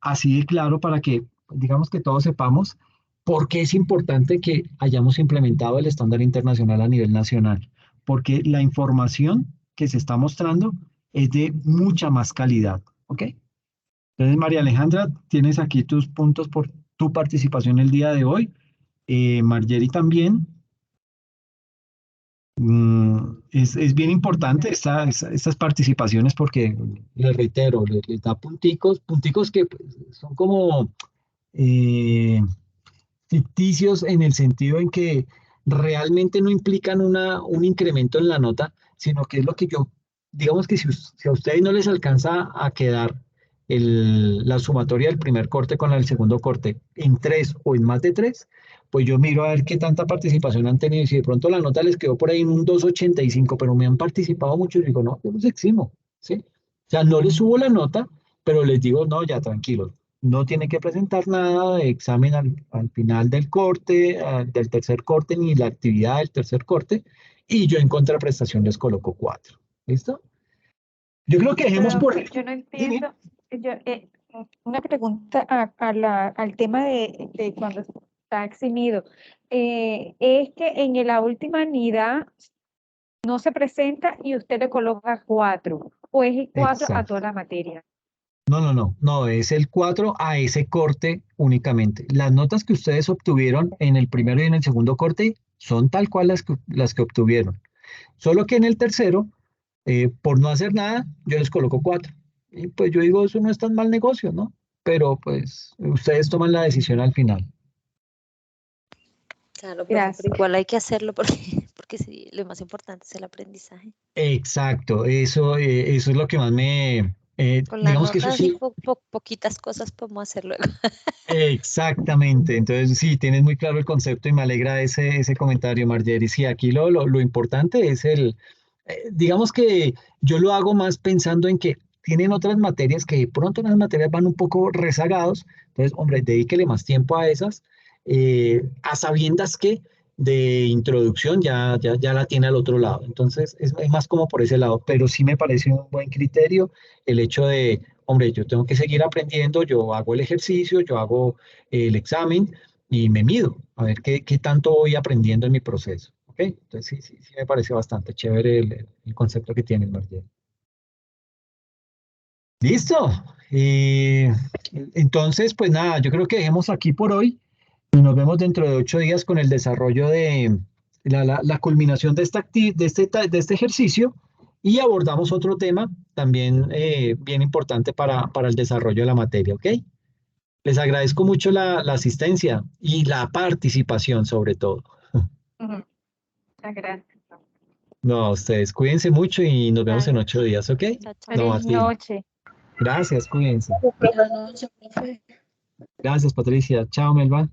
así de claro para que, digamos que todos sepamos por qué es importante que hayamos implementado el estándar internacional a nivel nacional, porque la información que se está mostrando es de mucha más calidad, ¿ok? Entonces, María Alejandra, tienes aquí tus puntos por tu participación el día de hoy. Margery también. Es bien importante estas participaciones porque, les reitero, les da punticos que pues, son como eh, ficticios en el sentido en que realmente no implican un incremento en la nota, sino que es lo que yo, digamos que si a ustedes no les alcanza a quedar la sumatoria del primer corte con la del segundo corte en 3 o en más de 3, pues yo miro a ver qué tanta participación han tenido. Y si de pronto la nota les quedó por ahí en un 2,85, pero me han participado mucho, yo digo, no, yo los eximo, ¿sí? O sea, no les subo la nota, pero les digo, no, ya tranquilos, no tiene que presentar nada de examen al final del corte, del tercer corte, ni la actividad del tercer corte, y yo en contraprestación les coloco 4. ¿Listo? Yo creo que dejemos por ahí. Yo no Dime. entiendo. Una pregunta al tema de cuando está eximido. Es que en la última unidad no se presenta y usted le coloca 4, o es el 4 a toda Exacto. la materia. No, es el 4 a ese corte únicamente. Las notas que ustedes obtuvieron en el primero y en el segundo corte son tal cual las que obtuvieron. Solo que en el tercero, por no hacer nada, yo les coloco 4. Y pues yo digo, eso no es tan mal negocio, ¿no? Pero pues ustedes toman la decisión al final. Claro, profe, pero Gracias. igual hay que hacerlo porque sí, lo más importante es el aprendizaje. Exacto, eso es lo que más Con la digamos que eso nota así sí, poquitas cosas podemos hacer luego. exactamente. Entonces sí, tienes muy claro el concepto y me alegra ese comentario, Margery. Sí, aquí lo importante es digamos que yo lo hago más pensando en que tienen otras materias que de pronto las materias van un poco rezagados. Entonces, hombre, dedíquele más tiempo a esas, a sabiendas que de introducción ya la tiene al otro lado. Entonces, es más como por ese lado, pero sí me parece un buen criterio el hecho de, hombre, yo tengo que seguir aprendiendo, yo hago el ejercicio, yo hago el examen y me mido, a ver qué tanto voy aprendiendo en mi proceso. ¿Ok? Entonces sí me parece bastante chévere el concepto que tiene Martín. Listo. Entonces, pues nada, yo creo que dejemos aquí por hoy. Nos vemos dentro de 8 días con el desarrollo de la culminación de este ejercicio y abordamos otro tema también bien importante para el desarrollo de la materia, ¿ok? Les agradezco mucho la asistencia y la participación sobre todo. Ujú. Muchas gracias. No, ustedes cuídense mucho y nos vemos en Vale, 8 días, ¿ok? chao, chao. No, Feliz así. noche. Gracias, cuídense. Buenas noches, profe. Gracias, Patricia. Chao, Melba.